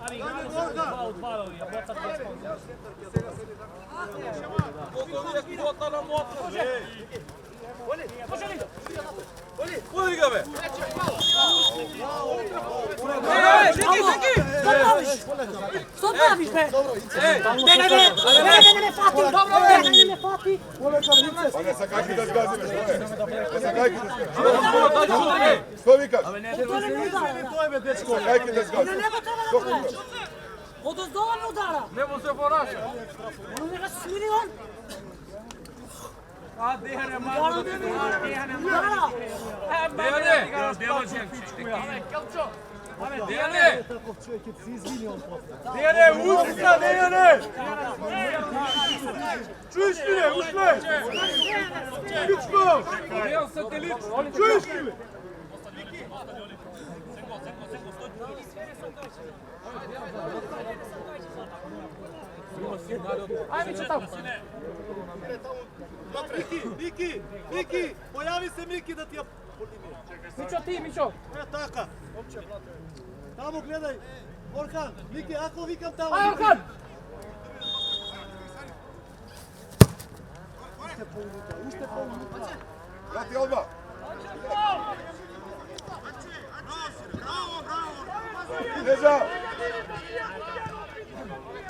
Ali igrali su 2 u 2, a Boca 2 smo. Koliko uvijek kvota na motor. Može li? Udi ga be! Što praviš be? Ne fati, dobro, ne fati. Pa ne sa kajki da zgazime, što je? Ne sa kajki da zgazime. Što vi kažeš? Sa kajki da zgazime. Što kudaš? Od ozdola me udara. Nemo se ponaša. Ono ne ga smiri on. A, Dejane, malo da te Dejane, malo. Dejane! Dejane! Dejane, usta, Dejane! Čuješ li me, ušle? Pičko! Dejan satelit! Čuješ li me? Ajde, Mićo, tamo. Miki, pojavi se Miki da ti ja... Mićo, ti, Mićo. Taka. Tamo gledaj. Orhan, Miki, ako vikam tamo. Aj, Orhan! Ušte pol minuta. Vrati odmah. Neža!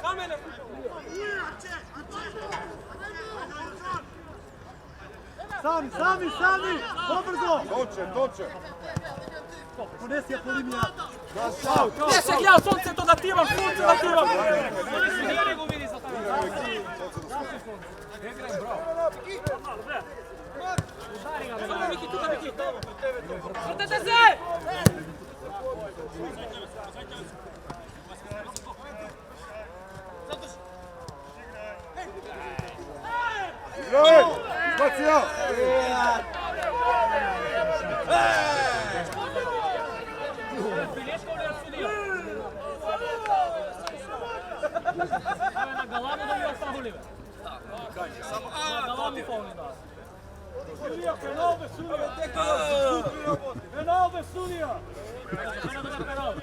Kamene! Sami! Pobrzo! Toče! Ponesi Apolimija. Gdje se gleda, sunce to dativam, sunce dativam! Gdje nego vidi za tamo? Udari ga, samo Miki, tu da Miki! Vrtete se! Igraj! Baci ja! Bilješko li je sudio? Evo je na Galanu da mi ostao Olive. Na Galanu fauni da. Sunija, penal bez Sunija. Penal bez Sunija. Ajde da ga penal.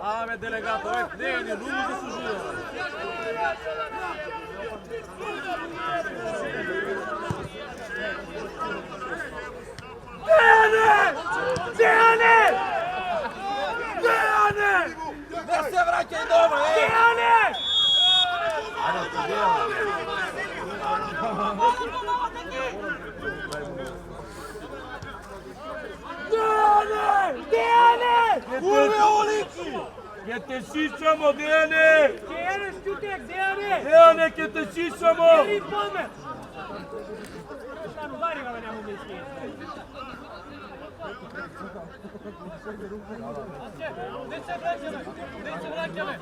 Ave delegato, Deni, lui zaslužio. Dejane! Ne se vraćaj doma, Dejane! Dejane! Kurve Oliki! Che te scissiamo, Dejane! Dejane, štutek, Dejane! Dejane, che te scissiamo! Eri pome! Šta, udari ga me nemo misli. Gdje se vraćame?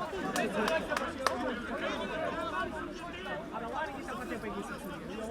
A da lani nisam pa tepe gisi čudio.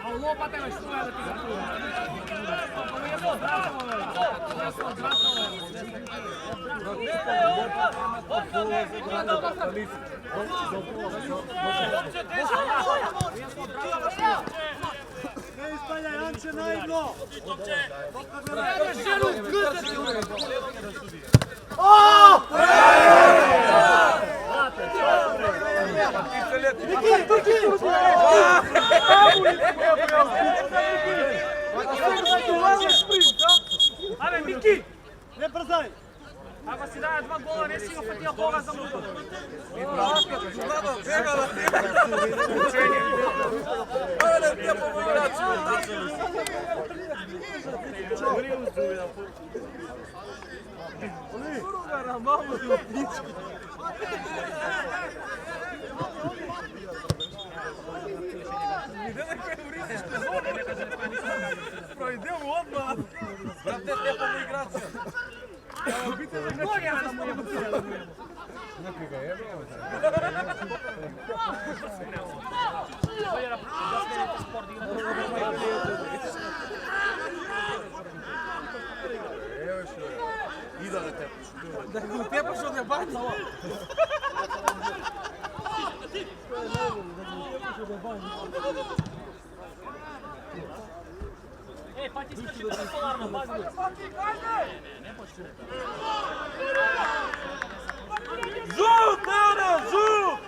A lopate me što je da ti ga čuva. Ovo je to zdravo. Ne ispaljaj, Anče, naivno! Ave, Miki! Ne brzaj! Ako si daje 2 gola, nesi ga fatio koga za muto. Idemo odmah! Brate, lijepo mu igracija! Gorija da mu je bucira. Da ga utepaš od ne baci! Ej, pa ti skači da polarno, pazi. Žut, Neone, žut!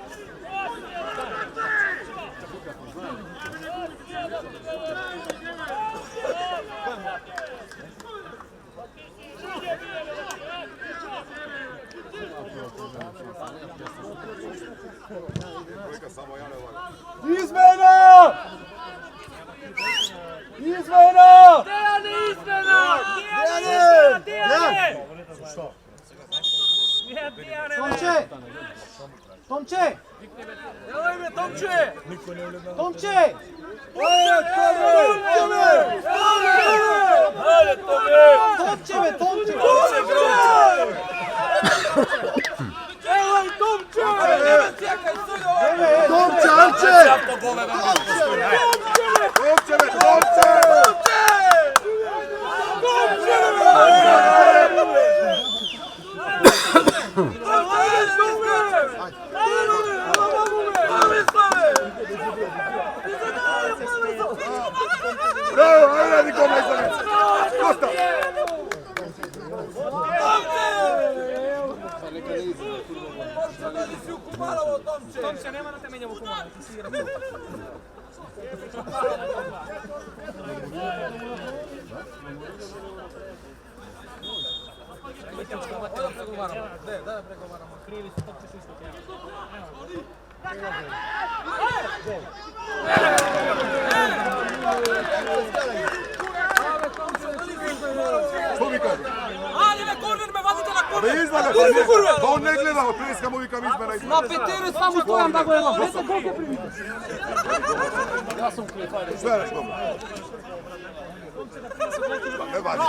Izmena! Izmena! Dejane, izmena! Dejane! Tomče! Tomče! Jelaj me, Tomče! Tomče! Tomče me, Tomče! Jelaj, Tomče! Čekaj, Tomče, Anče! Tomče me, Tomče! Bravo, ajde radi koma iza lica! Kosta! Tomče, nema da te menjamo kumala, ti si igra. Da pregovaramo. Krivi su, Tomče su isto. Što vi kažete? Ali ne korner me, vadite na Pa korner! izmene, pa on ne gleda, priliskamo vikam izmena izmena. Na petiru samo stojam da go imam. Ja sam kriv, ajde. Sve reš dobro. Ne važi.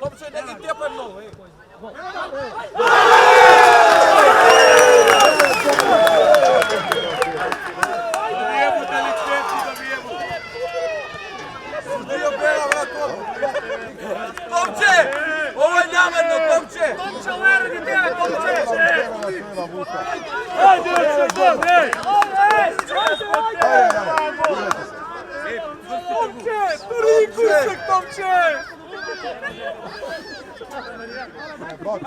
Tomče, neki tjepaj mnogo, ej. Tomče! Ovo je namjerno, Tomče! Tomče, lerni tebe, Tomče! Ajde, ej! Tomče! Prvi kusek, Tomče! Baki,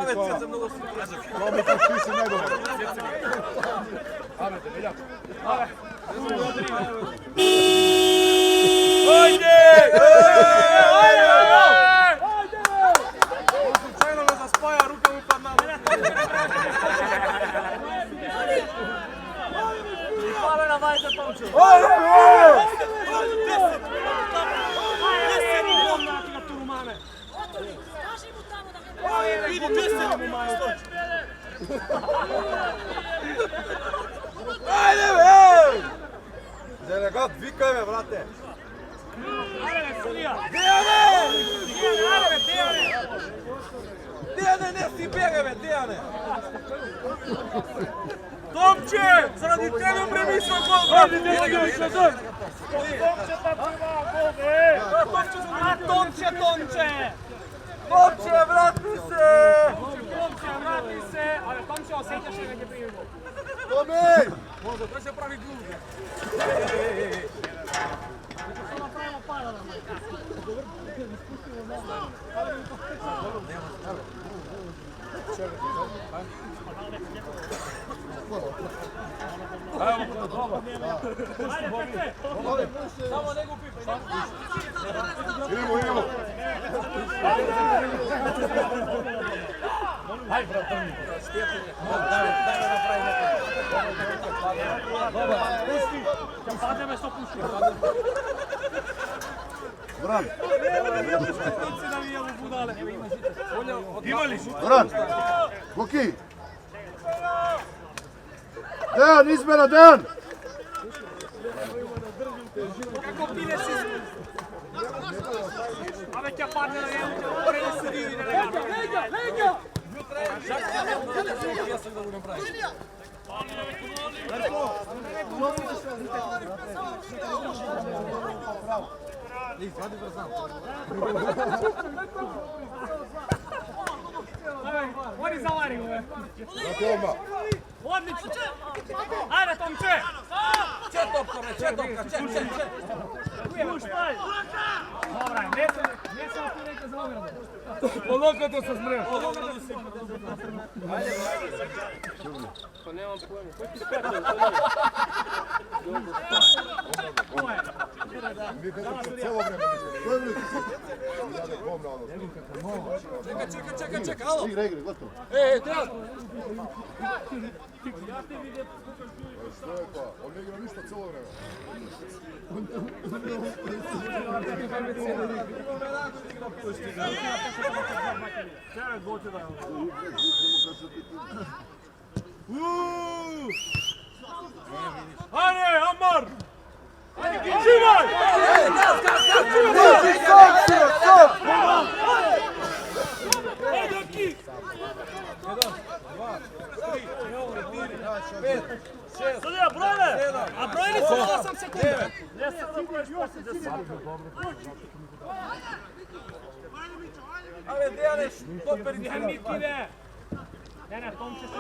to ti si najdobar. Ajde! Slučajno me zaspaja, ruka mi pad na Hvala na vajza, Tomče! Kaži mu tamo da ga ne... Vidi, 10 mu manje. Ajde, ej! Delegat, vikaj me, brate! Dejane, ne si bege me, Dejane! Tomče, zaradi tebe premišljam gol, brate! Tomče, vrati se! Tomej! Idemo, idemo. Goran. Goran. Goki. Dejan, izmjena, Dejan. Znate odmah. Odlično! Ajde, Tomče! Če topka, če! Puštaj! Dobra, ne sam ti neka za ogradu. Po lokatu se smreo. Po lokatu se Ajde, pa nemam pojma. Koji ti petan? Ovo je. Cijelo vreme. Koje minuti si? Čekaj, alo! Igra, gotovo. Treba! Što je pa? On ne igra ništa cijelo vreme. Ajde, Amar! Živaj! Sudija, brojeve! A brojili su 8 sekundi! 10 da budeš posle 10. Ajde, Dejane, stoper i Miki ide! Ne, Tomče se...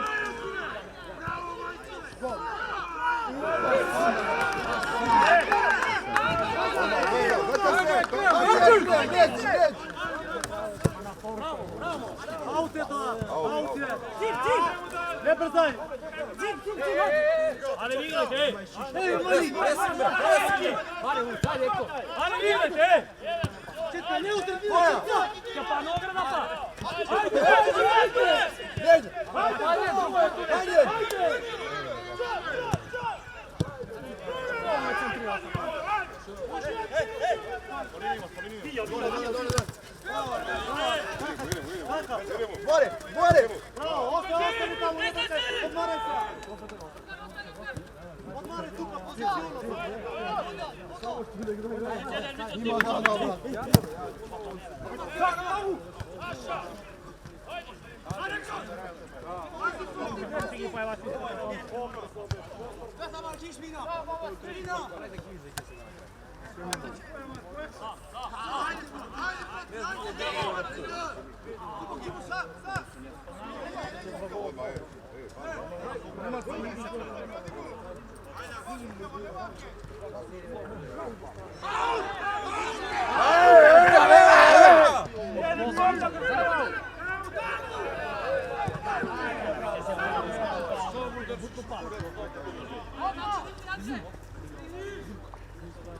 Aut je to! Aut je! Tim! Ne brzaj! Tim! Ali vi igrajte, ej! Ej, mali! Ali vi igrajte, ej! Čekaj, ne utrpimo! Pa nograda pa! Ajde! Ajde! Bore! Bravo, ostani tamo, odmaraj se! Odmaraj tu na poziciju! Ima da.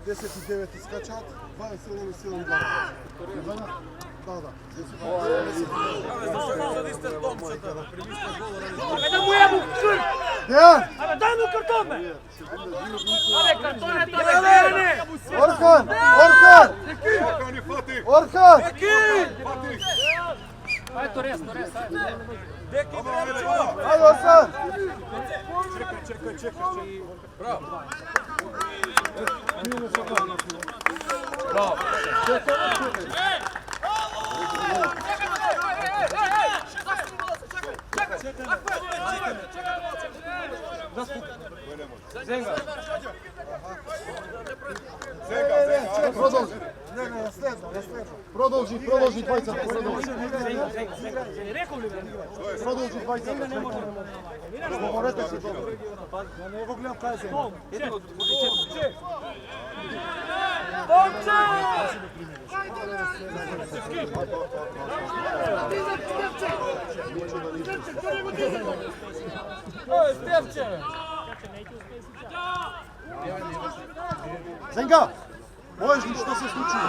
Deset 9 skačat, 27 2. Da. Ajde mu jebu, čuj! Dejan! Ajde, daj mu kartone! Ajde, kartone to ne! Orhan! Ajde, to res, ajde. Ajde, Osan! Zenga. Продолжи. Продолжи, двојца, продолжи. Продолжи двојца. Говорете си добро. Ja ne mogu gledam kaj je Zenga. Zenga! Možeš li što se slučilo?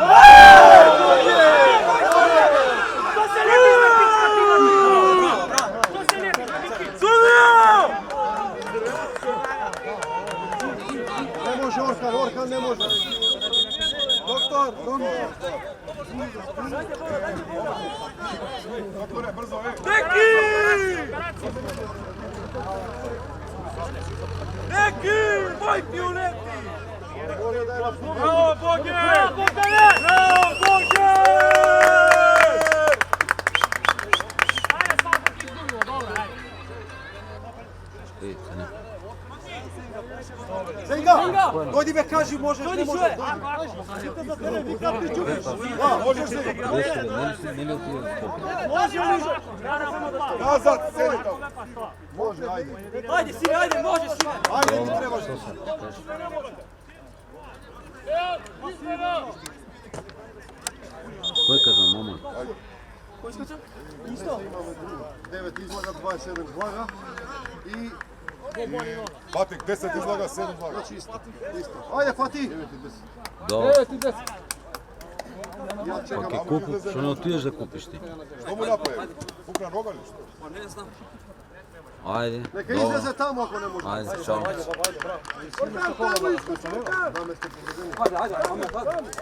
Ne može Orkan ne može. Doktor, Romi. Doktore, brzo, Neki! Moj ti uleti! Bravo, Boge! Bravo, Bogdane! Bravo, Boge! Ajde, svako ti izgubilo, dobro, ajde. Zenga! Dojdi me kaži možeš, ne možeš. Možeš se. Može li? Nazad, sedi tamo. Može, ajde. Ajde, sine, ajde, možeš, sine. Ajde, ti trebaš. Ko je kazao momak? Koji skača? Isto. 9 izlaga, 27 vlaga i... Batik, 10 izlaga, 7 vlaga. Znači isto. Ajde, Fatih! 9 i 10. Dobro. 9 i 10. Ja čekam. Pak je kupu, što ne otiješ da kupiš ti? Što mu napravi? Pukna noga ili što? Pa ne znam. Ajde. Neka izleze tamo ako ne može. Ajde, čao.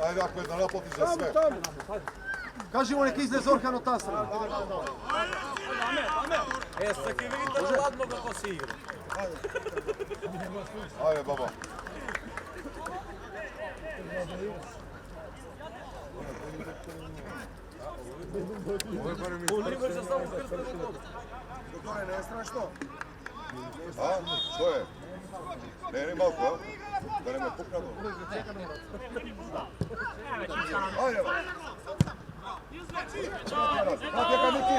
Ajde, ako je da naplatiš za sve. Kaži mu neka izleze Orhan od ta strana. Jeste ki vidite ladno kako si igra. Ajde, baba. Uliver se samo krste do toga. Doktore, ne je strašno? A? Što je? Ne malko, a? Da ne me pukna noga. Ajde, baba. Kako je Kaniki?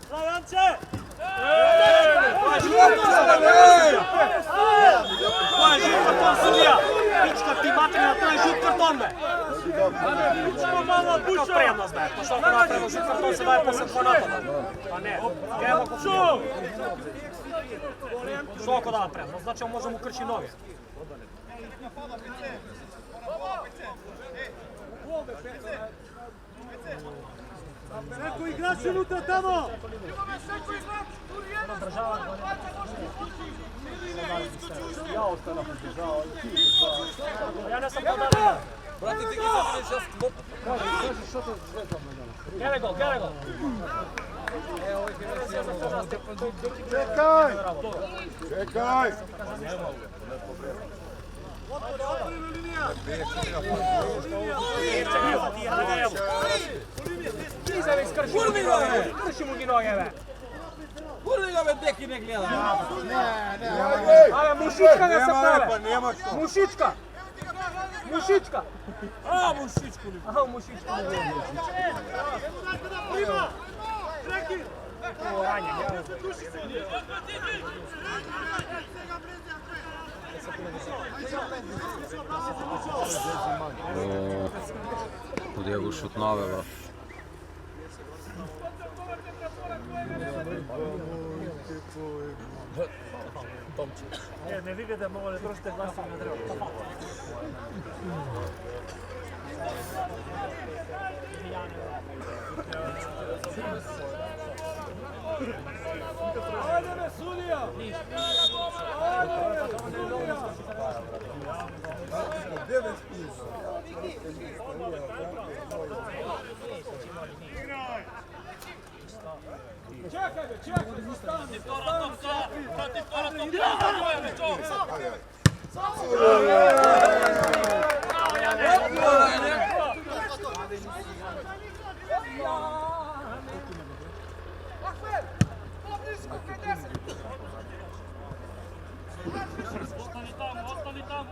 Slavance! To je žut karton, sudija. Pička ti materina, to je žut karton, be. Kakav prednost, be. Pa što ako napravimo žut karton se daje posle 2 napada? Pa ne. Evo kako što? Što ako dava prednost? Znači on može mu krći noge. Neko igrač unutra tamo! Ja ostanem podržao, ti podržao. Ja ne sam podržao. Brate, ti ga zavrneš šest klop. Kaži, što te zvezda na danas? Gledaj gol, gledaj gol. Čekaj! Čekaj! Krši mu gi noge, be. Kurvi ga me deki ne gleda. Ajde, mušička ga se prave. Mušička. Mušička. A, mušičku li. Aha, mušička. Ovo ranjen, ja. Kod je go šutnave, ba. Ne vidi da malo ne trošite glasom na drevo. Ajde me sudija! Ajde me! Čekaj, čekaj,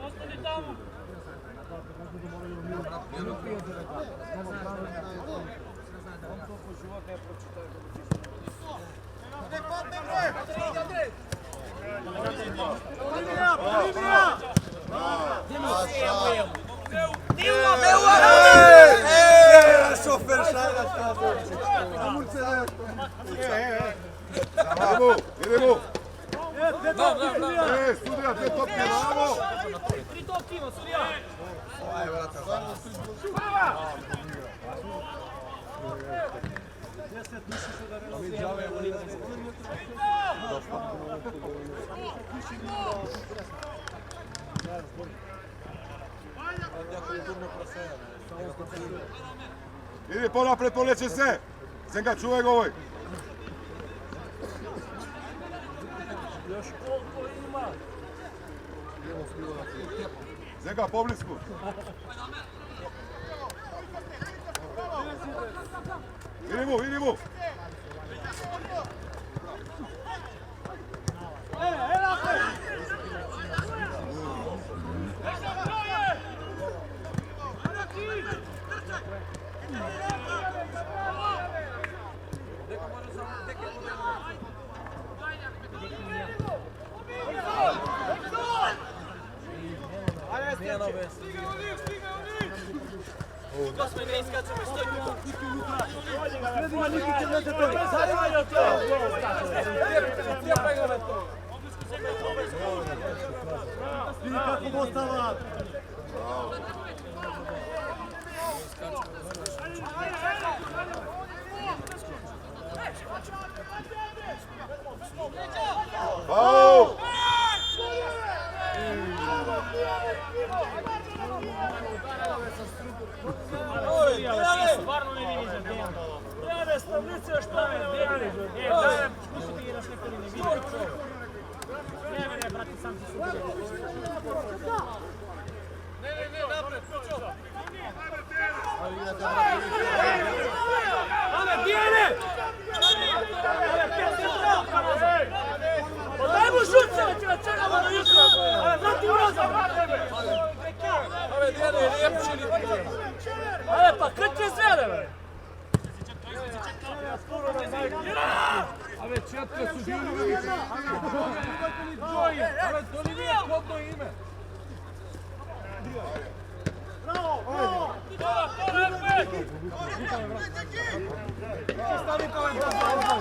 Ostani tamo! Idemo! Sudija, te topke, bravo! 3 topke ima, sudija! Idi ponapred, poleće se! Zenga, čuvaj ga ovoj! Još koliko ima? Zenga, poblisku! Idemo! Stvarno ne vidim za Dejan. Dejane, stavnice šta je, Dejane. Dajem, što ti igraš neko ne vidim. Ne, brati, sam ti su bude. Ne, napred, kućo. Ale, Dejane! Daj mu žuce, čekamo do jutra. Ale, vrati urazom. Ale, Dejane, lijepši li ti? Ale, pa krče sve, ne, Ale četka su bili ale to li nije kodno ime. Bravo! Stavi komentar.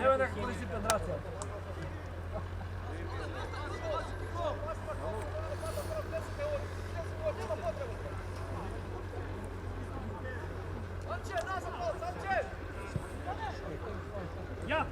Evo da koristi pedracija. Ja!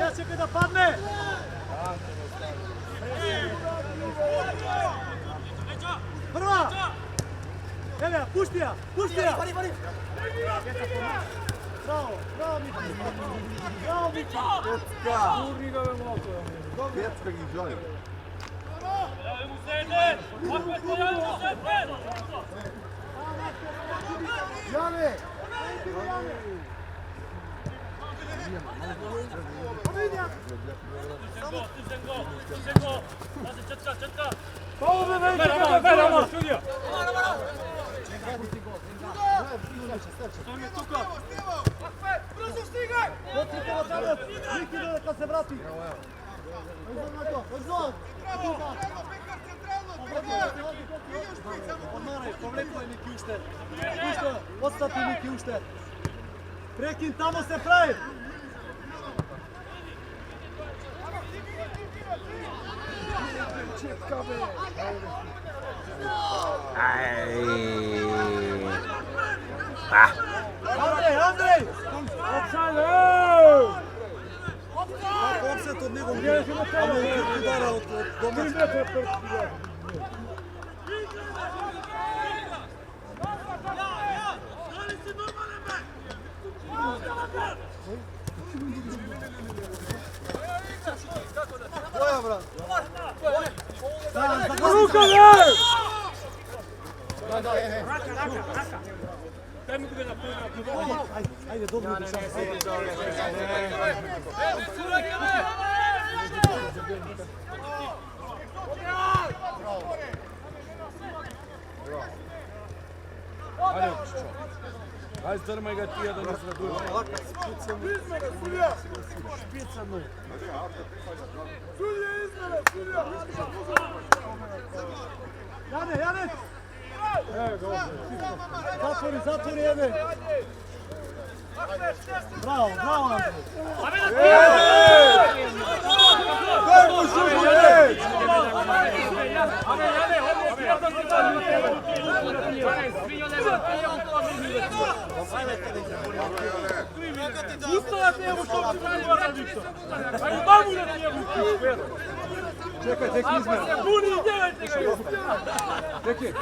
Ja čekaj da padne! Prva! Evo, pušti ja! Pušti ja! Bravo, bravo Miki! Bravo Miki! Pecka ih želim. Jane! Miki da se vrati! Povлекlo je Miki Ušter. Odstati Miki Ušter. Prekin, tamo se pravi! Andrej, Andrej! Kako opset od njegov gdje? Tamo je udara od domaća. Koja, brat? Ruka, ne! Raka. Daj mi gubena prva. Ajde, dobro da sam. Ajde, zdrmaj ga ti, da nas raduje. Špicano. Jane! Zatvori, Eme! Bravo, Andrej! Daj mu šupu, ne! Ustala te, evo što ti pravi radica! Ajde, mamu da ti evo šupu! Čekaj, tek izmena! Puni i djelajte ga još! Čekaj!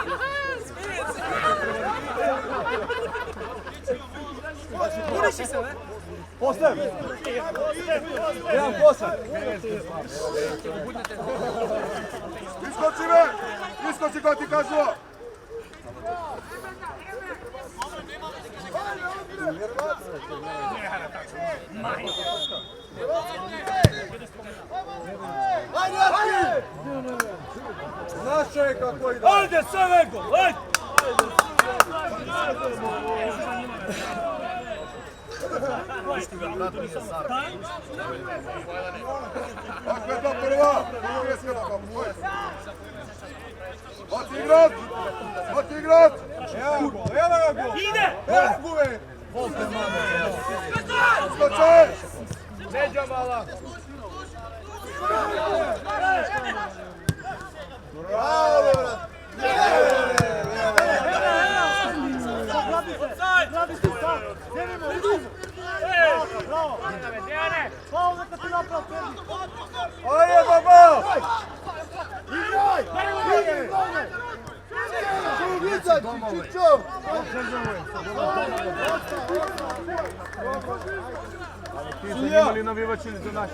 Puniši se, ne? Postav! Jedan postav! Iskoči ko ti kažu! Znaš čovjeka koji da... Ajde, sve nego, ajde! Kako je to prva? Oti igrat! Evo ga go! Ide! Evo guve! Skoče! Leđa mala! Bravo, brat! Zgradi se sam! Zjerimo, idemo! Bravo! Bravo, neka ti naprav prvi! Ajde, baba! Igraj! Čičom! Ti zanimali navivačili za naš.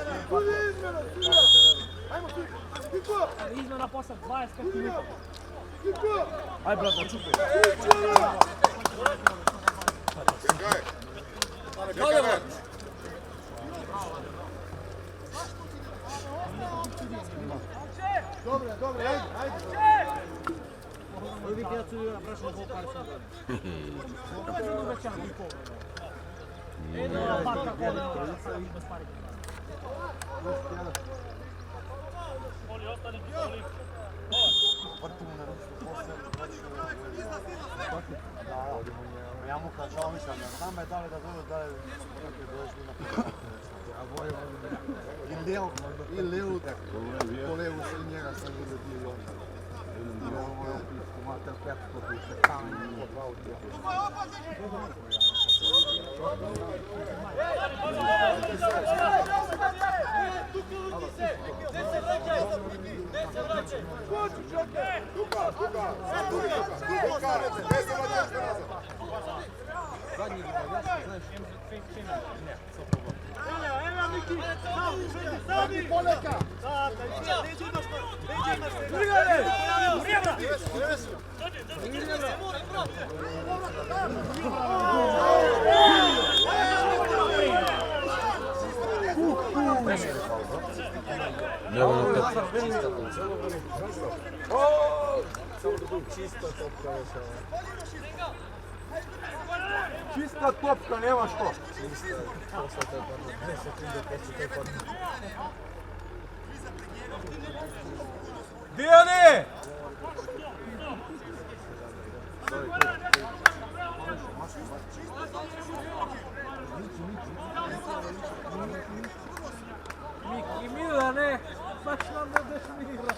Izmena posad, 25 minuta. Aj, brata, čupaj. Čekaj! Dobre, ajde! Prvi pjacu je naprašao bol karsa. Opet su uvećani i pol. Jedna parka kodina, bez parika. Oli, ostani ti Oli. Ja mu kažao mislim, znam me da li da dođe, da li dođe na i levu, po levu se njega sam vidio dio i onda. I ovo je opet, mater petko, koji se tamo po dva u tijeku. Čista topka, nema što. Dijani! Miki Milane, baš nam ne dešmira.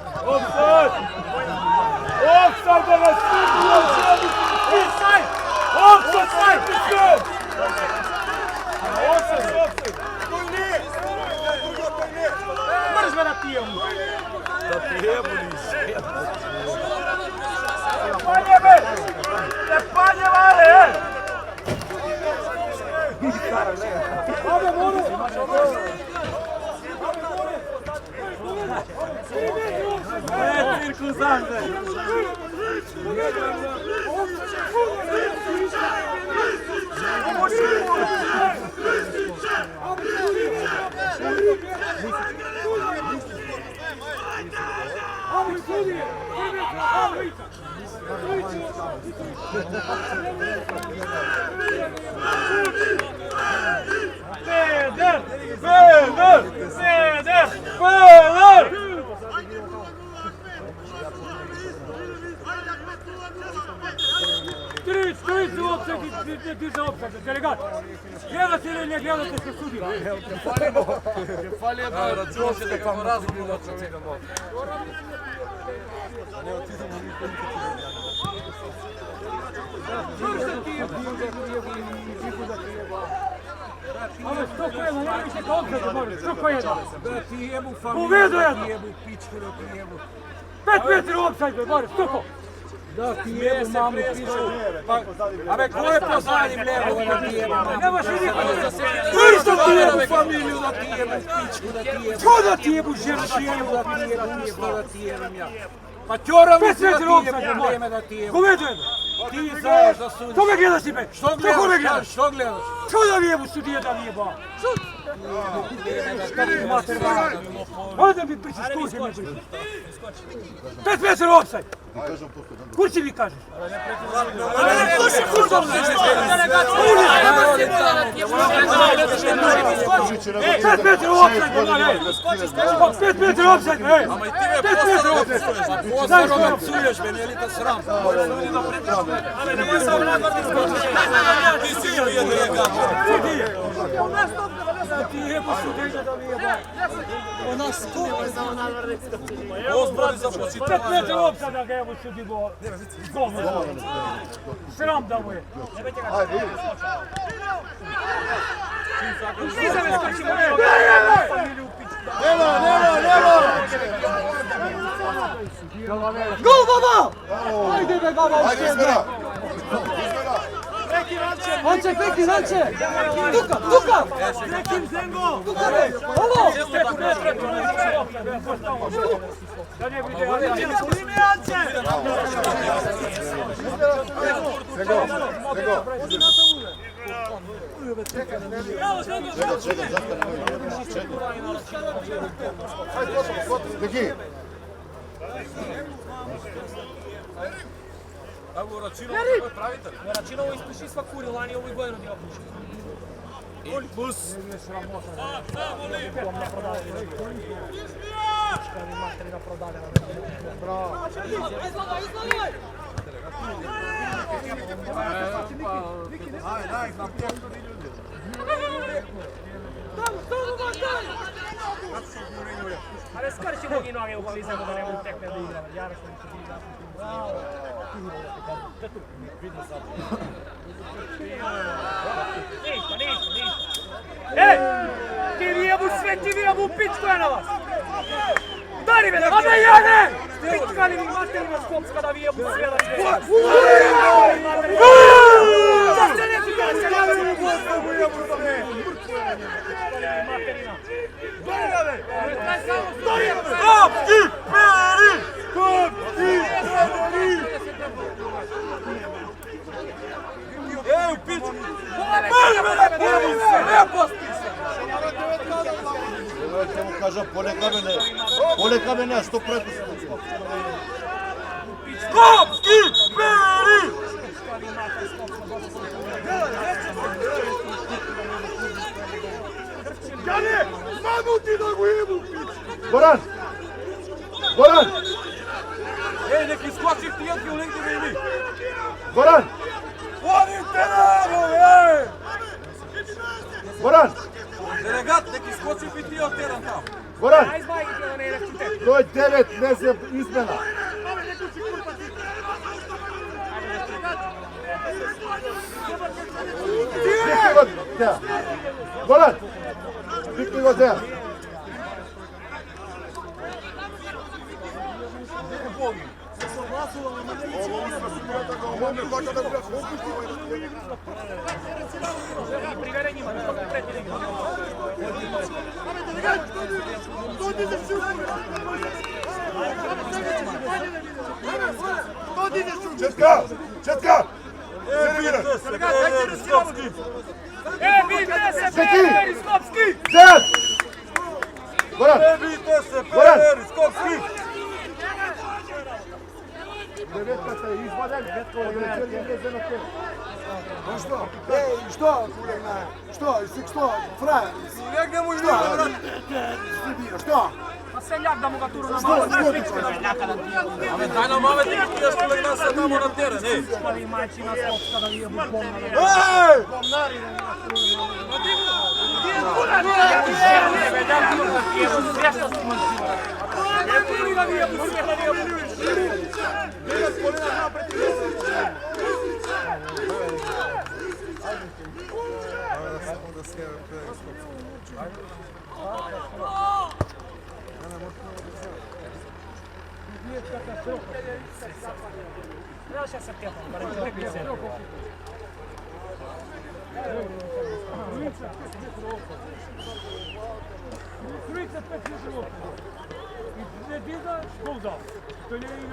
Offside! Offside da nas studio želi! Offside! Offside! Offside! To nije! Mrzve na tijemu! Da tijemu nisi! Panje me! Ne panje vale! Ode moru! Circunzante! Feder! Feder! Feder! Feder! Stojić u opsad, ti za opsad, delegat. Gledate ili ne gledate se sudi? Falio da računate kako razumno da čovjeka mogu. Ale što ko jedna, nema više kao opsad, Boris, što ko jedna? Da ti jebu familiju, Uvedu da jedno! ti jebu pičku, da ti jebu. 5 metri u opsad, Boris, što ko? Da ti jebu mamu pičku. Abe, ko je poznanim lijevo da ti jebu mamu? Nemaš i niko! Što ti jebu familiju, da ti jebu pičku, da ti jebu. Ko da ti jebu ženu Da ti ženu? jebu, da ti jebu isto, da ti jebem ja. Pa ćoram 5 da ti metri u opsad, jebem Boris! vrijeme da ti jebu. Uvedu jedno! Ti znaš da sudiš. Što me gledaš ti me? Što Što me gledaš? gledaš? Što gledaš? Što da mi jebu sudije da mi jeba? Hajde mi priči skuži me priči. 5 metri u opsad! Kurci mi kažeš? Ali ne sluši kurcom! Pet metri u opsad, ej! 5 metri u opsad, ej! 5 metri u opsad! Znaš što nam psuješ, me, nije li te sram? Ali nemoj sam nagoditi skočiti! Ti si joj jedno jeba! Sudije! Ti jebo sudije da mi jeba! Ona skupa samo nadvrde skočiti! Ozbrani za počitanje. 5 metri u opsad da ga jebo sudi go! Sram da mu je! Gol, baba! Ajde be, baba, Ajde, izmjera! Anče, peki, Anče! Duka, Duka! Nekim zengo! Duka, be! Ovo! Da ne bude, Anče! Nego, nego! Čekaj, Neki! Evo računao, kako pravite? Računovo ispuši sva kuri, lani ovu godinu djela puši. Bus! Ne prodavaju. Pička mi materina prodavljena. Bravo. Daj, na pošto ni ljudi. Ale skrši nogi noge uklizamo da ne mogu tekne da igramo. Jara što mi se igra. Ništa. Ti vijebu sve, ti vijebu pičku je na vas! Udari me, a ne jene! Pička li mi materina skopska da vijebu sve da sve! Da se ne ti kada se ne materina! Skopski peri! Ej, pičku! Ja mu kažem, poleka mene, što preko Skopski peri! Jane, mamuti da go jebu! Goran! Goran! Ej, neki skoči tijetki u linki vidi! Goran! Vodite namo, ej! Goran! Delegat, neki skoči biti od tjedan tamo. Goran! Aj zbajite da ne rekite. To je 9 mjesec izmjena. Goran! Pikni go dea. Privere njima, da ga preti njima. Četka! Četka! Skopski! Vidite se, Peri Skopski! Zed! Goran! Vidite se, Peri Skopski! 19 je izvaden, Što? Ej, što? Što? Frajer? Njeg mu šta? Što? Pa seljak da mu ga turu na malo, znaš pičku da seljaka da ti je. Ame daj nam ove ti kupiješ kolik nas sad tamo na teren, ej! Školi majčina Skopska da vijebu pomna da Ej! pomnari da nas turu na malo. Ja ti želim tebe, da ti još da ti jebu, sve što si imao život. Ne turu da vijebu, sve da vijebu. Vreau și să pierdem, care nu trebuie să Крица 5 минут. И не видно, что да. То ли и